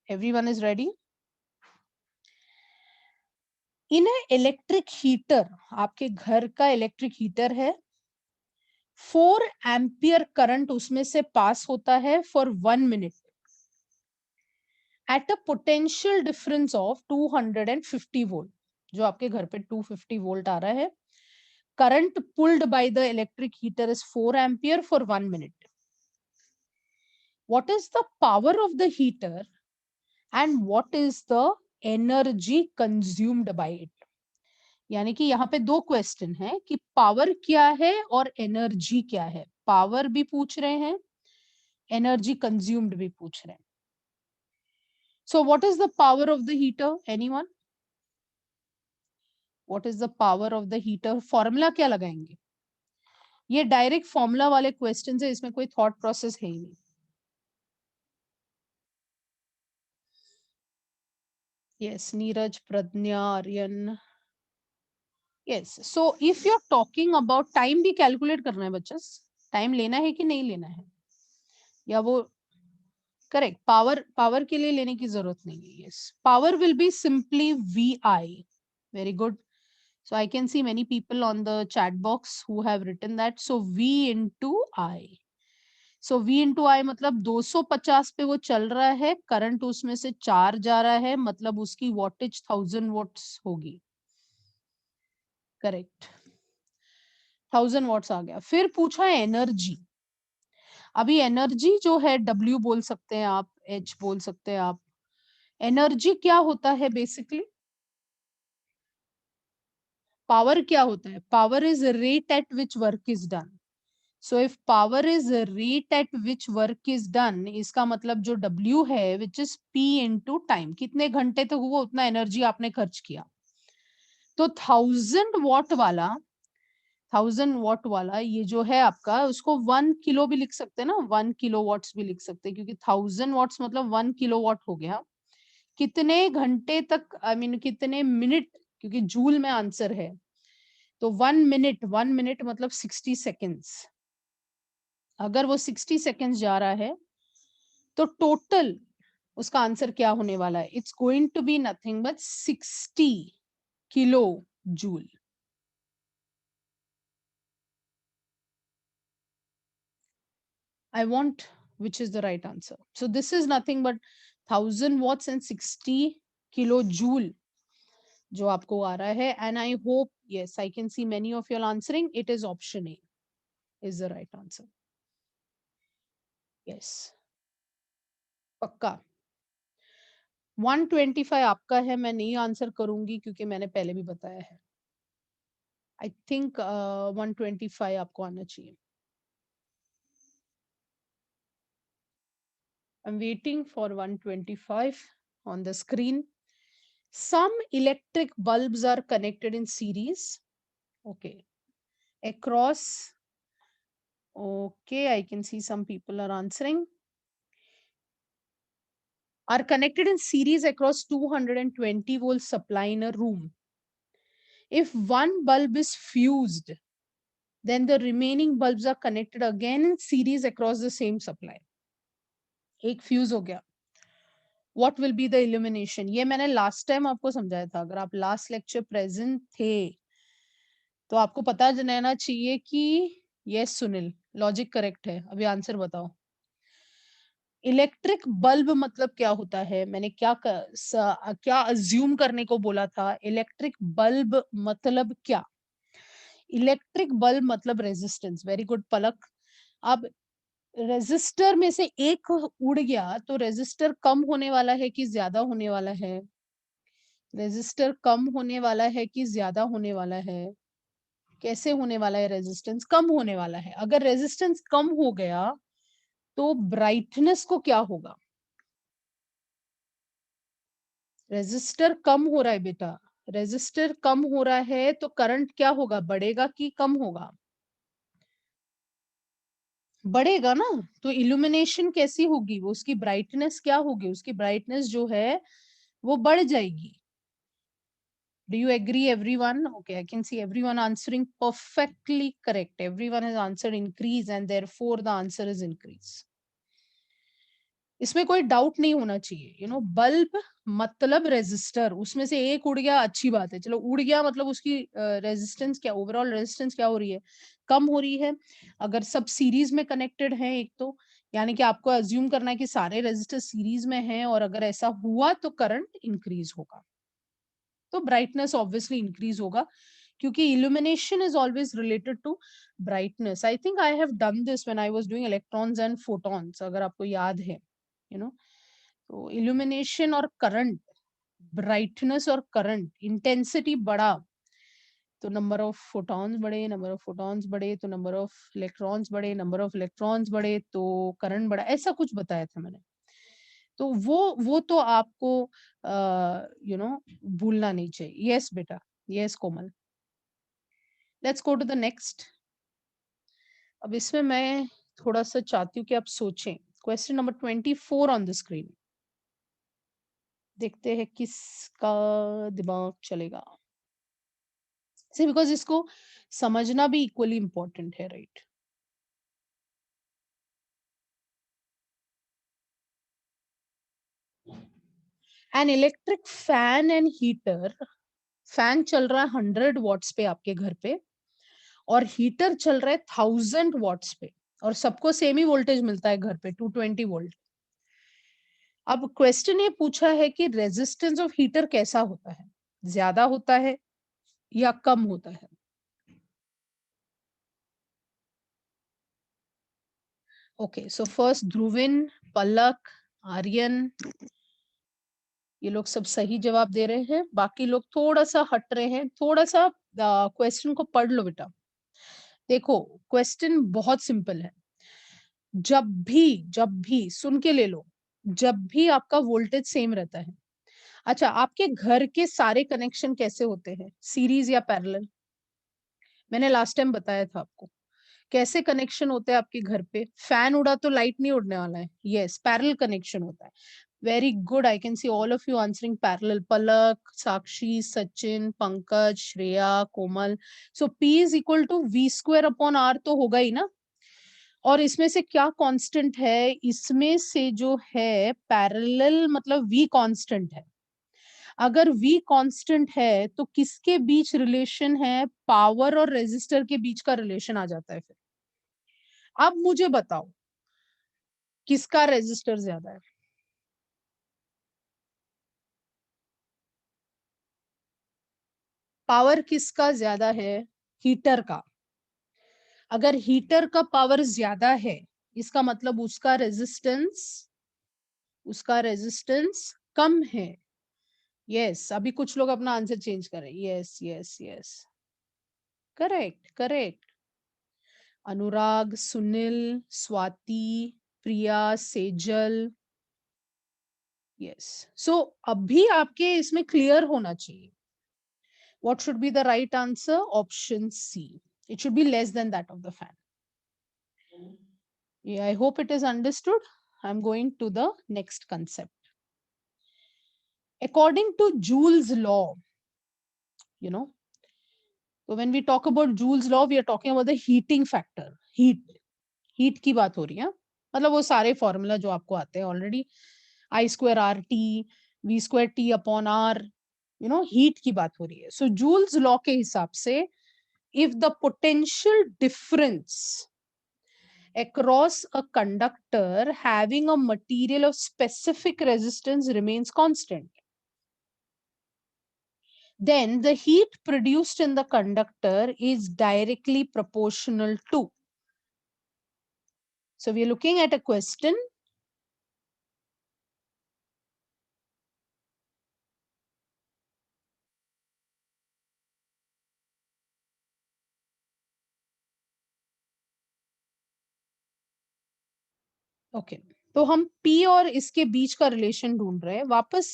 Everyone is ready? In an electric heater, आपके घर का electric heater है, 4 ampere current उसमें से पास होता है for 1 minute at a potential difference of 250 volt. जो आपके घर पे 250 वोल्ट आ रहा है. Current pulled by the electric heater is 4 ampere for 1 minute. What is the power of the heater and what is the energy consumed by it? यानी कि यहाँ पे दो क्वेश्चन है कि पावर क्या है और एनर्जी क्या है. पावर भी पूछ रहे हैं, एनर्जी कंज्यूम्ड भी पूछ रहे हैं. So what is the power of the heater? Anyone? What is the power of the heater? Formula क्या लगाएंगे? ये डायरेक्ट फॉर्मूला वाले क्वेश्चन है, इसमें कोई थॉट प्रोसेस है ही नहीं. Yes, Neeraj, Pradnya, Aryan. Yes, so if you're talking about time भी कैलकुलेट करना है बच्चा, टाइम लेना है कि नहीं लेना है, या वो करेक्ट पावर के लिए लेने की जरूरत नहीं है. Yes, power will be simply VI. Very good. So I can see many people on the chat box who have written that. So V into I. So V into I मतलब 250 पे वो चल रहा है, करंट उसमें से 4 जा रहा है, मतलब उसकी वॉटेज 1000 वॉट्स होगी. करेक्ट, 1000 वॉट्स आ गया. फिर पूछा है एनर्जी. अभी एनर्जी जो है W बोल सकते हैं आप, H बोल सकते हैं आप. एनर्जी क्या होता है बेसिकली? पावर क्या होता है? Power is rate at which work is done. So if power is rate at which work is done, इसका मतलब जो W है which is P into time, कितने घंटे तक हुआ उतना एनर्जी आपने खर्च किया. तो 1000 वॉट वाला 1000 वॉट वाला ये जो है आपका, उसको 1 किलो भी लिख सकते हैं ना, 1 किलोवाट्स भी लिख सकते हैं, क्योंकि 1000 वॉट्स मतलब 1 किलोवाट हो गया। कितने घंटे तक, आई मीन कितने मिनट, क्योंकि जूल में आंसर है, तो 1 मिनट मतलब 60 सेकेंड्स। अगर वो 60 सेकेंड्स जा रहा है तो टोटल उसका आंसर क्या होने वाला है? It's going to be nothing but 60 kilo joule. I want which is the right answer. So this is nothing but 1000 watts and 60 kilojoule जो आपको आ रहा है, and I hope, yes, I can see many of you answering. It is option A is the right answer. Yes, पक्का। 125 आपका है, मैं नहीं answer करूंगी क्योंकि मैंने पहले भी बताया है। आई थिंक 125 आपको आना चाहिए। I'm waiting for 125 on the screen. Some electric bulbs are connected in series. Okay. Across. Okay, I can see some people are answering. Are connected in series across 220 volt supply in a room. If one bulb is fused, then the remaining bulbs are connected again in series across the same supply. एक fuse हो गया, what will be the illumination? ये मैंने last time आपको समझाया था। अगर आप लास्ट लेक्चर प्रेजेंट थे तो आपको पता रहना चाहिए कि यस सुनील, लॉजिक करेक्ट है। अभी आंसर बताओ। इलेक्ट्रिक बल्ब मतलब क्या होता है? मैंने क्या अज्यूम करने को बोला था? इलेक्ट्रिक बल्ब मतलब क्या? इलेक्ट्रिक बल्ब मतलब रेजिस्टेंस। वेरी गुड पलक। अब रेजिस्टर में से एक उड़ गया तो रेजिस्टर कम होने वाला है कि ज्यादा होने वाला है? रेजिस्टर कम होने वाला है कि ज्यादा होने वाला है? कैसे होने वाला है? रेजिस्टेंस कम होने वाला है। अगर रेजिस्टेंस कम हो गया तो ब्राइटनेस को क्या होगा? रेजिस्टर कम हो रहा है बेटा, रेजिस्टर कम हो रहा है तो करंट क्या होगा? बढ़ेगा कि कम होगा? बढ़ेगा ना। तो इल्यूमिनेशन कैसी होगी? वो उसकी ब्राइटनेस क्या होगी? उसकी ब्राइटनेस जो है वो बढ़ जाएगी। Do you agree, everyone? Okay, I can see everyone answering perfectly correct. Everyone has answered increase and therefore the answer is increase. इसमें कोई डाउट नहीं होना चाहिए। बल्ब मतलब रेजिस्टर, उसमें से एक उड़ गया, अच्छी बात है, चलो उड़ गया, मतलब उसकी रेजिस्टेंस क्या, ओवरऑल रेजिस्टेंस क्या हो रही है? कम हो रही है। अगर सब सीरीज में कनेक्टेड है एक तो, यानी कि आपको अज्यूम करना है कि सारे रेजिस्टर सीरीज में हैं, और अगर ऐसा हुआ तो करंट इंक्रीज होगा, तो ब्राइटनेस ऑब्वियसली इंक्रीज होगा, क्योंकि illumination is always related to brightness. I think I have done this when I was doing electrons and photons, अगर आपको याद है। तो illumination और करंट, ब्राइटनेस और करंट, इंटेंसिटी बढ़ा तो नंबर ऑफ फोटॉन्स बढ़े, नंबर ऑफ फोटॉन्स बढ़े तो नंबर ऑफ इलेक्ट्रॉन्स बढ़े, नंबर ऑफ इलेक्ट्रॉन्स बढ़े तो करंट बढ़ा, ऐसा कुछ बताया था मैंने। तो वो तो आपको भूलना नहीं चाहिए। यस बेटा, yes Komal. Let's go to the next. अब इसमें मैं थोड़ा सा चाहती हूँ कि आप सोचें। Question number 24 on the screen. देखते हैं किसका दिमाग चलेगा। सी बिकॉज इसको समझना भी इक्वली इंपॉर्टेंट है, right? An electric fan and heater. Fan चल रहा है 100 वॉट्स पे आपके घर पे, और हीटर चल रहा है 1000 वॉट्स पे, और सबको सेम ही वोल्टेज मिलता है घर पे, 220 वोल्ट। अब क्वेश्चन ये पूछा है कि रेजिस्टेंस ऑफ हीटर कैसा होता है? ज्यादा होता है या कम होता है? ओके, सो फर्स्ट ध्रुविन, पलक, आर्यन, ये लोग सब सही जवाब दे रहे हैं। बाकी लोग थोड़ा सा हट रहे हैं। थोड़ा सा क्वेश्चन को पढ़ लो बेटा। देखो, क्वेश्चन बहुत सिंपल है। जब भी सुन के ले लो, जब भी आपका वोल्टेज सेम रहता है। अच्छा, आपके घर के सारे कनेक्शन कैसे होते हैं? सीरीज या पैरेलल? मैंने लास्ट टाइम बताया था आपको कैसे कनेक्शन होते हैं आपके घर पे। फैन उड़ा तो लाइट नहीं उड़ने वाला है। यस, पैरेलल कनेक्शन होता है। Very good, I can see all of you answering parallel. Palak, Sakshi, Sachin, Pankaj, Shreya, Komal. So P is equal to V square upon R तो होगा ही ना। और इसमें से क्या कांस्टेंट है? इसमें से जो है पैरेलल मतलब V कांस्टेंट है। अगर V कांस्टेंट है तो किसके बीच रिलेशन है? पावर और रेजिस्टर के बीच का रिलेशन आ जाता है फिर। अब मुझे बताओ किसका रेजिस्टर ज्यादा है? पावर किसका ज्यादा है? हीटर का। अगर हीटर का पावर ज्यादा है इसका मतलब उसका रेजिस्टेंस कम है। यस, अभी कुछ लोग अपना आंसर चेंज कर रहे हैं। Yes yes yes, correct correct. Anurag, Sunil, Swati, Priya, Sejal. Yes, so अभी आपके इसमें क्लियर होना चाहिए। What should be the right answer? Option C. It should be less than that of the fan. Yeah, I hope it is understood. I'm going to the next concept. According to Joule's law, you know, so when we talk about Joule's law, we are talking about the heating factor. Heat की बात हो रही है। मतलब वो सारे formula जो आपको आते हैं already, I square R T, V square T upon R, heat की बात हो रही है। सो जूल्स लॉ के हिसाब से if the potential difference across a conductor having a material of specific resistance remains constant, then the heat produced in the conductor is directly proportional to. So we are looking at a question. Okay, तो हम P और इसके बीच का relation ढूंढ रहे हैं वापस।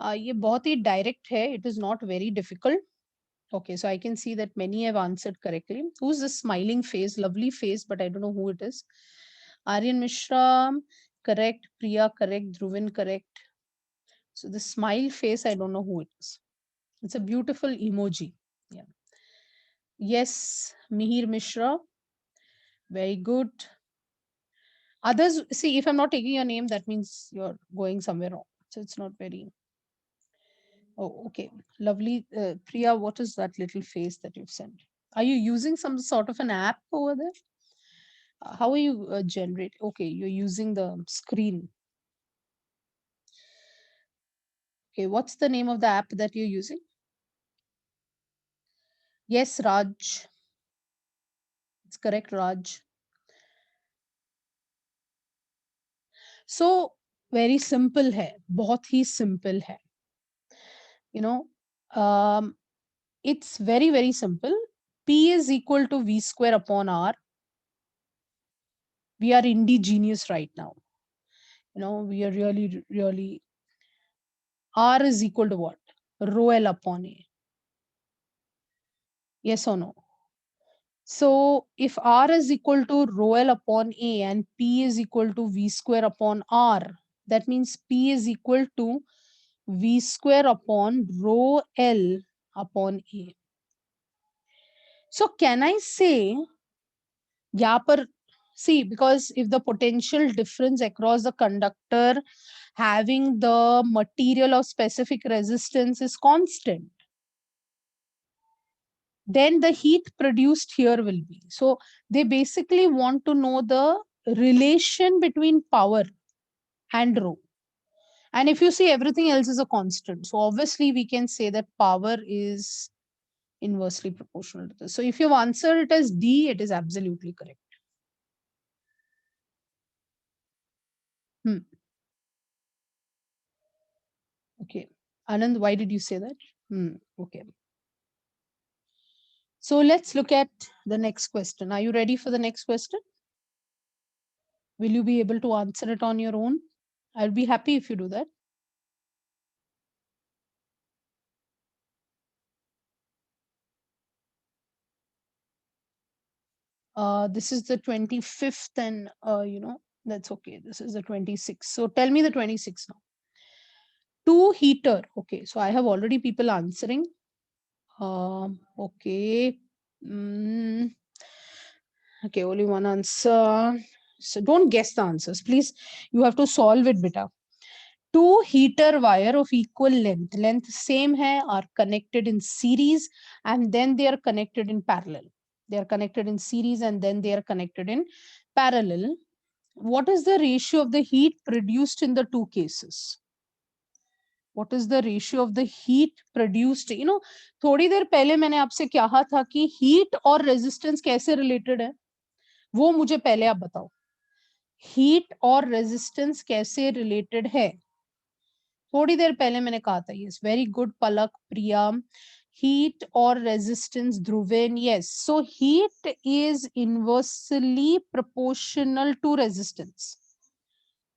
ये बहुत ही डायरेक्ट है, it is not very difficult. Okay, so I can see that many have answered correctly. Who's this smiling face? Lovely face, but I don't know who it is. Aryan Mishra, correct. Priya, correct. Dhruvin, correct. So the smile face, I don't know who it is. It's a beautiful emoji. Yeah. Yes, Mihir Mishra. Very good. Others, see, if I'm not taking your name, that means you're going somewhere wrong. So it's not very. Oh, okay. Lovely. Priya, what is that little face that you've sent? Are you using some sort of an app over there? How are you generate? Okay, you're using the screen. Okay, what's the name of the app that you're using? Yes, Raj. It's correct, Raj. So very simple है, बहुत ही simple है. You know, um, it's very, very simple. P is equal to V square upon R. We are indigenous right now. We are really, really. R is equal to what? Rho L upon A. Yes or no? So if R is equal to rho L upon A and P is equal to V square upon R, that means P is equal to V square upon rho L upon A. So can I say, यहाँ पर, see, because if the potential difference across the conductor having the material of specific resistance is constant, then the heat produced here will be. So they basically want to know the relation between power and rho. And if you see, everything else is a constant. So obviously we can say that power is inversely proportional to this. So if you've answered it as D, it is absolutely correct. Okay. Anand, why did you say that? Okay. So let's look at the next question. Are you ready for the next question? Will you be able to answer it on your own? I'll be happy if you do that. This is the 25th, and that's okay. This is the 26th. So tell me the 26th now. Two heater. Okay, so I have already people answering. Okay. Okay, only one answer. So don't guess the answers, please. You have to solve it, beta. Two heater wire of equal length same hai, are connected in series, and then they are connected in parallel. They are connected in series and then they are connected in parallel. What is the ratio of the heat produced in the two cases? What is the ratio of the heat produced? थोड़ी देर पहले मैंने आपसे कहा था कि heat और resistance कैसे related है, वो मुझे पहले आप बताओ. Heat और resistance कैसे related है? थोड़ी देर पहले मैंने कहा था. Yes, very good, Palak, Priya. Heat or resistance, Dhruven? Yes. So heat is inversely proportional to resistance.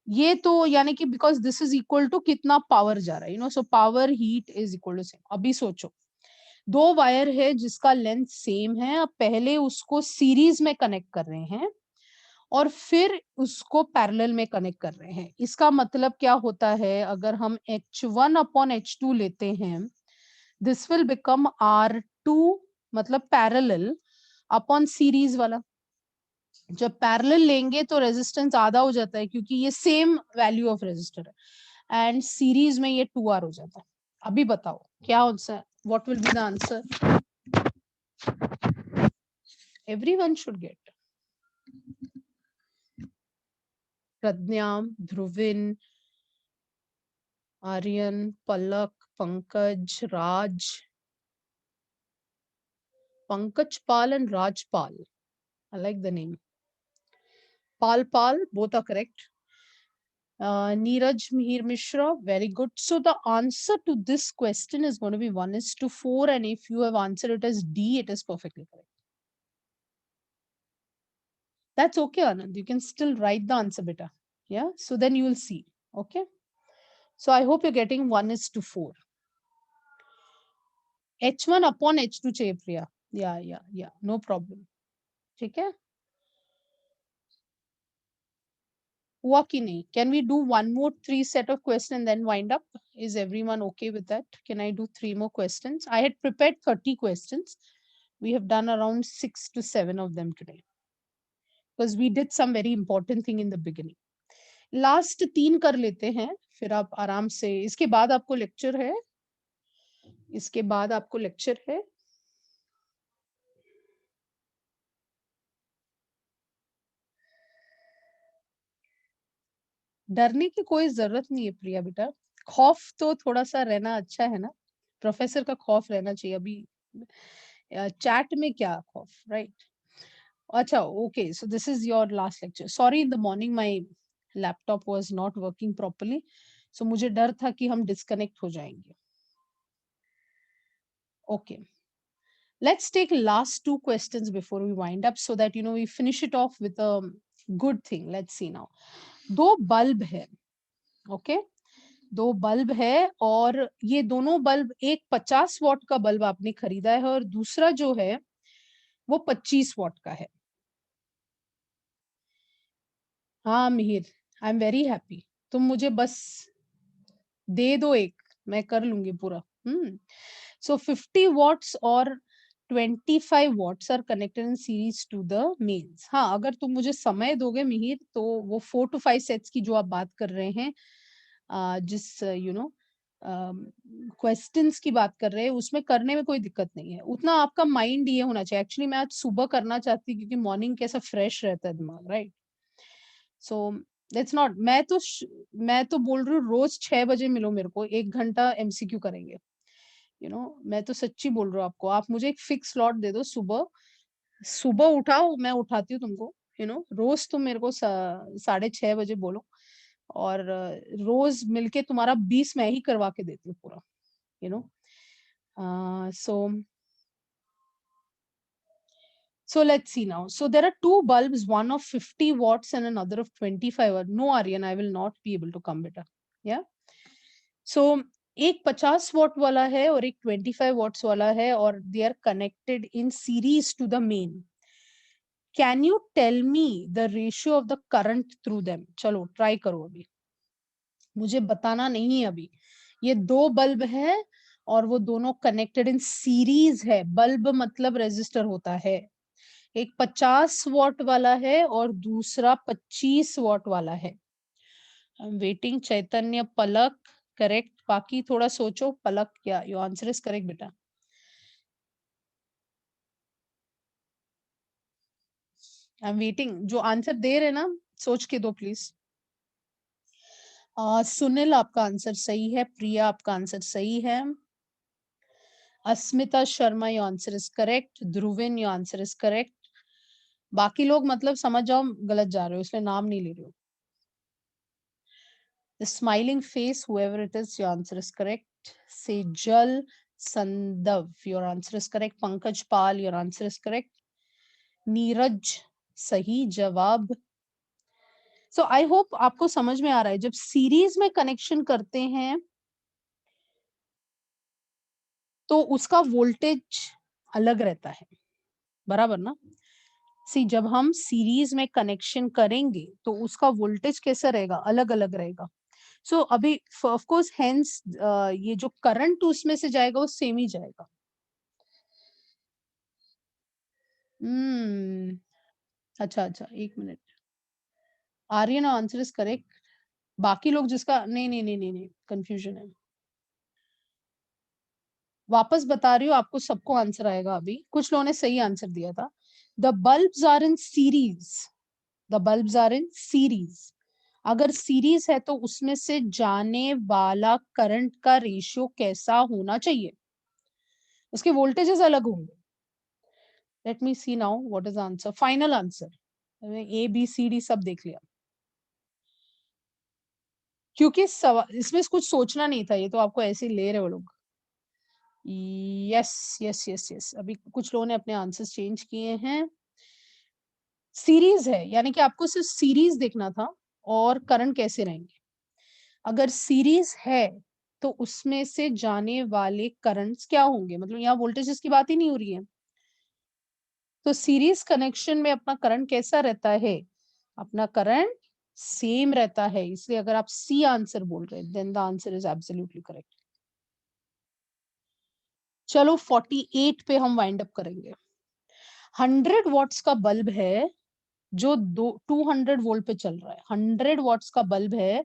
ये तो यानी कि because this is equal to कितना पावर जा रहा है, so power heat is equal to same. अभी सोचो, दो वायर है जिसका लेंथ सेम है, अब पहले उसको सीरीज में कनेक्ट कर रहे हैं और फिर उसको पैरेलल में कनेक्ट कर रहे हैं. इसका मतलब क्या होता है, अगर हम H1/H2 लेते हैं, दिस विल बिकम R2, मतलब पैरेलल अपॉन सीरीज वाला. जब पैरेलल लेंगे तो रेजिस्टेंस आधा हो जाता है क्योंकि ये सेम वैल्यू ऑफ रेजिस्टर है, एंड सीरीज में ये 2R हो जाता है. अभी बताओ क्या answer, what will be the answer? Everyone should get. Pragyam, Dhruvin, Aryan, Palak, Pankaj, Raj, Pankaj Pal and Raj Pal. I like the name. Pal, both are correct. Neeraj Mihir Mishra, very good. So the answer to this question is going to be 1:4, and if you have answered it as D, it is perfectly correct. That's okay, Anand. You can still write the answer better. Yeah. So then you will see. Okay. So I hope you're getting 1:4. H1/H2 चाहिए प्रिया. Yeah. No problem. ठीक है. हुआ कि नहीं? Can we do one more 3 set of questions and then wind up? Is everyone okay with that? Can I do 3 more questions? I had prepared 30 questions. We have done around 6 to 7 of them today, because we did some very important thing in the beginning. Last 3 कर लेते हैं, फिर आप आराम से. इसके बाद आपको लेक्चर है. इसके बाद आपको लेक्चर है. डरने की कोई जरूरत नहीं है प्रिया बेटा. खौफ तो थोड़ा सा रहना अच्छा है ना. प्रोफेसर का खौफ रहना चाहिए. अभी चैट में क्या खौफ, राइट? अच्छा, okay, so this is your last lecture. Sorry, in the morning my laptop was not working properly, so मुझे डर था कि हम disconnect हो जाएंगे. Okay, let's take last 2 questions before we wind up, so that we finish it off with a good thing. Let's see now. 2 bulb है, okay? 2 bulb है, और ये दोनों बल्ब, एक 50 वॉट का बल्ब आपने खरीदा है और दूसरा जो है वो 25 वॉट का है. हाँ Mihir, I am very happy. तुम मुझे बस दे दो एक, मैं कर लूंगी पूरा. सो 50 वॉट्स और 25 watts are connected in series to the mains. हाँ, अगर तुम मुझे समय दोगे मिहिर, तो वो 4 to 5 सेट्स की जो आप बात कर रहे हैं, जिस क्वेश्चंस की बात कर रहे हैं, उसमें करने में कोई दिक्कत नहीं है. उतना आपका माइंड ये होना चाहिए. एक्चुअली मैं आज सुबह करना चाहती, क्योंकि मॉर्निंग कैसा फ्रेश रहता है दिमाग, राइट? So that's not. मैं तो बोल रही हूँ, रोज 6 बजे मिलो मेरे को, 1 घंटा MCQ करेंगे. मैं तो सच्ची बोल रहा हूँ आपको. आप मुझे एक फिक्स स्लॉट दे दो. सुबह सुबह उठाओ, मैं उठाती हूँ तुमको. रोज तुम मेरे को 6:30 बजे बोलो, और रोज मिलके तुम्हारा 20 मैं ही करवा के देती हूँ पूरा. So let's see now. So there are 2 bulbs, one of 50 watts and another of 25 watts. No, Aryan, I will not be able to come better. Yeah. So एक 50 वॉट वाला है और एक 25 वॉट्स वाला है, और they are connected in series to the main. Can you tell me the ratio of the current through them? चलो try करो, अभी मुझे बताना नहीं है अभी। ये दो बल्ब है और वो दोनों कनेक्टेड इन सीरीज है। बल्ब मतलब रेजिस्टर होता है। एक 50 वॉट वाला है और दूसरा 25 वॉट वाला है। I am waiting. Chaitanya, Palak, correct. बाकी थोड़ा सोचो। पलक, क्या योर आंसर इज करेक्ट बेटा? I am waiting. जो आंसर दे रहे ना, सोच के दो प्लीज। सुनील, आपका आंसर सही है। प्रिया, आपका आंसर सही है। Asmita Sharma, your answer is correct. Dhruvin, your answer is correct. बाकी लोग मतलब समझ जाओ गलत जा रहे हो, इसलिए नाम नहीं ले रही हूँ। The smiling face, whoever it is, your answer is correct. Sejal Sandav, your answer is correct. Pankaj Pal, your answer is correct. Neeraj, सही जवाब। सो आई होप आपको समझ में आ रहा है, जब सीरीज में कनेक्शन करते हैं तो उसका वोल्टेज अलग रहता है, बराबर ना? सी, जब हम सीरीज में कनेक्शन करेंगे तो उसका वोल्टेज कैसा रहेगा? अलग अलग रहेगा। सो अभी ऑफ कोर्स हेंस ये जो करंट उसमें से जाएगा वो सेम ही जाएगा। हम्म। अच्छा अच्छा, एक minute. Aryan, answer is correct. बाकी लोग जिसका नहीं नहीं नहीं नहीं नहीं, कंफ्यूजन है। वापस बता रही हूँ आपको, सबको आंसर आएगा अभी। कुछ लोगों ने सही आंसर दिया था। The bulbs are in series. The bulbs are in series. अगर सीरीज है तो उसमें से जाने वाला करंट का रेशियो कैसा होना चाहिए? उसके वोल्टेजेस अलग होंगे। Let me see now what is answer, final answer. A B C D सब देख लिया, क्योंकि इसमें कुछ सोचना नहीं था, ये तो आपको ऐसे ही ले रहे हो लोग। यस यस यस यस, अभी कुछ लोगों ने अपने आंसर्स चेंज किए हैं। सीरीज है, यानी कि आपको सिर्फ सीरीज देखना था और करंट कैसे रहेंगे। अगर सीरीज है तो उसमें से जाने वाले करंट्स क्या होंगे, मतलब यहाँ वोल्टेजेस की बात ही नहीं हो रही है। तो सीरीज कनेक्शन में अपना करंट कैसा रहता है? अपना करंट सेम रहता है। इसलिए अगर आप सी आंसर बोल रहे हैं then the answer is absolutely correct. चलो 48 पे हम वाइंड अप करेंगे। 100 वॉट्स का बल्ब है जो 200 वोल्ट पे चल रहा है। 100 वॉट्स का बल्ब है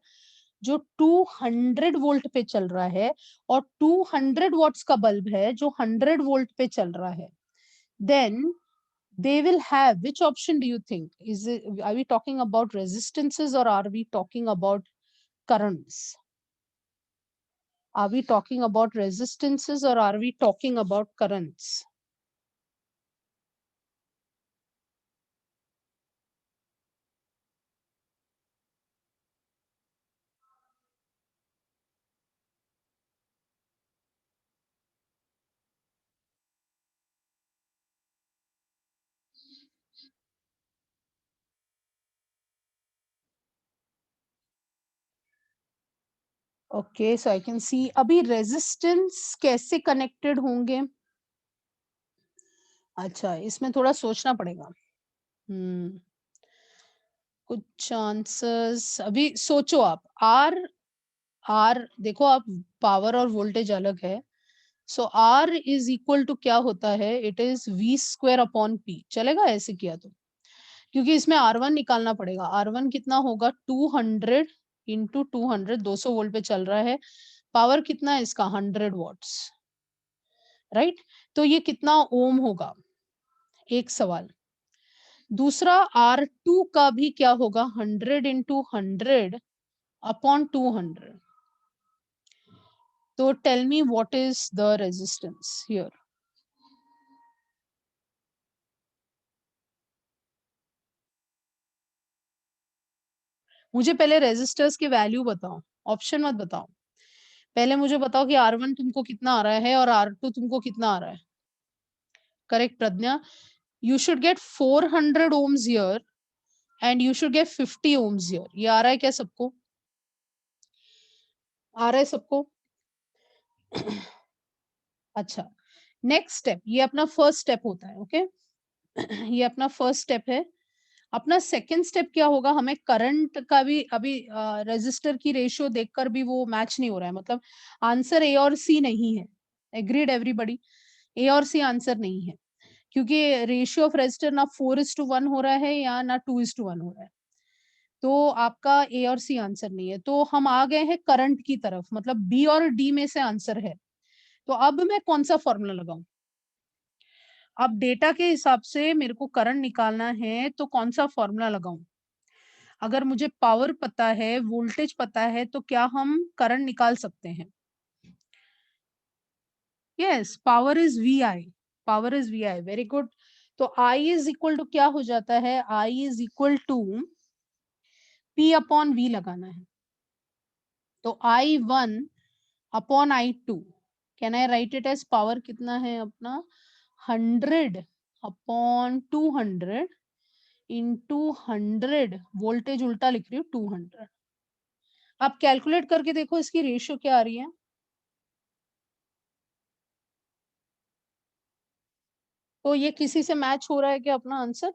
जो 200 वोल्ट पे चल रहा है, और 200 वॉट्स का बल्ब है जो 100 वोल्ट पे चल रहा है। Then they will have, which option do you think? Are we talking about resistances or are we talking about currents? Are we talking about resistances or are we talking about currents? Okay, so I can see अभी resistance कैसे connected होंगे? अच्छा, इसमें थोड़ा सोचना पड़ेगा। कुछ answers अभी सोचो आप। आर, आर देखो आप, पावर और वोल्टेज अलग है। So R is equal to क्या होता है? It is V square upon P. चलेगा ऐसे किया तो? क्योंकि इसमें आर वन निकालना पड़ेगा। आर वन कितना होगा? 200 इंटू 200, 200 वोल्ट पे चल रहा है। पावर कितना है इसका? 100 वॉट्स, राइट? तो ये कितना ओम होगा? एक सवाल। दूसरा, आर टू का भी क्या होगा? 100 इंटू 100 अपॉन 200। तो tell me what is the resistance here? मुझे पहले रेजिस्टर्स की वैल्यू बताओ, ऑप्शन मत बताओ। पहले मुझे बताओ कि आर वन तुमको कितना आ रहा है और आर टू तुमको कितना आ रहा है। Correct Pragya, you should get 400 ohms here and you should get 50 ohms here. ये आ रहा है क्या सबको? आ रहा है सबको? अच्छा, नेक्स्ट स्टेप, ये अपना फर्स्ट स्टेप होता है। ओके, ये अपना फर्स्ट स्टेप है। अपना सेकंड स्टेप क्या होगा, हमें करंट का भी अभी रेजिस्टर की रेशियो देखकर भी वो मैच नहीं हो रहा है, मतलब आंसर ए और सी नहीं है। Agreed everybody? ए और सी आंसर नहीं है, क्योंकि रेशियो ऑफ रेजिस्टर ना 4:1 हो रहा है या ना 2:1 हो रहा है। तो आपका ए और सी आंसर नहीं है। तो हम आ गए हैं करंट की तरफ, मतलब बी और डी में से आंसर है। तो अब मैं कौन-सा फ़ॉर्मूला लगाऊँ? अब डेटा के हिसाब से मेरे को करंट निकालना है, तो कौन-सा फ़ॉर्मूला लगाऊँ? अगर मुझे पावर पता है, वोल्टेज पता है, तो क्या हम करंट निकाल सकते हैं? Yes, power is VI, power is VI, very good. तो आई इज़ इक्वल टू क्या हो जाता है? I is equal to P upon V लगाना है। तो I1 upon I2, can I write it as power कितना है अपना? 100 अपॉन 200 इंटू 100, वोल्टेज उल्टा लिख रही हूँ 200। आप कैलकुलेट करके देखो इसकी रेशियो क्या आ रही है। तो ये किसी से मैच हो रहा है क्या अपना आंसर?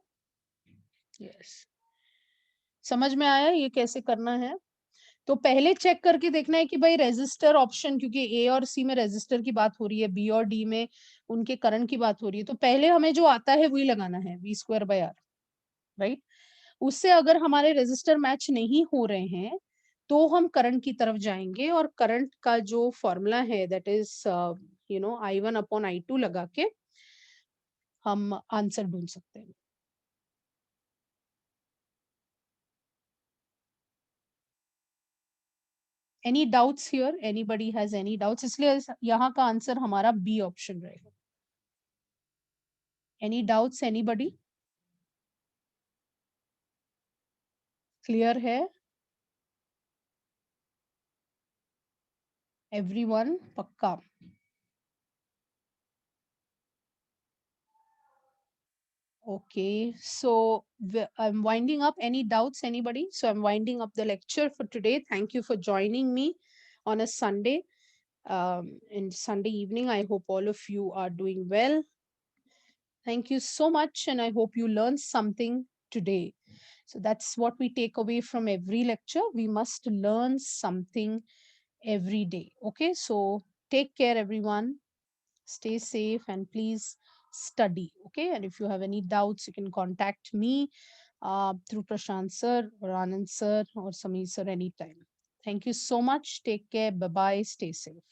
यस। समझ में आया ये कैसे करना है? तो पहले चेक करके देखना है कि भाई रेजिस्टर ऑप्शन, क्योंकि ए और सी में रेजिस्टर की बात हो रही है, बी और डी में उनके करंट की बात हो रही है, तो पहले हमें जो आता है वही लगाना है, V square by R, right? उससे अगर हमारे रेजिस्टर मैच नहीं हो रहे हैं, तो हम करंट की तरफ जाएंगे और करंट का जो फॉर्मूला है that is I1 upon I2 लगा के हम आंसर ढूंढ सकते हैं। Any doubts here? Anybody has any doubts? इसलिए यहाँ का आंसर हमारा बी ऑप्शन रहेगा। Any doubts anybody? क्लियर है एवरीवन? पक्का? Okay, so I'm winding up. Any doubts, anybody? So I'm winding up the lecture for today. Thank you for joining me on a Sunday, in Sunday evening. I hope all of you are doing well. Thank you so much, and I hope you learned something today. So that's what we take away from every lecture. We must learn something every day. Okay, so take care, everyone. Stay safe and please study. Okay, and if you have any doubts, you can contact me through Prashant sir or Anand sir or Sameer sir anytime. Thank you so much. Take care. Bye bye. Stay safe.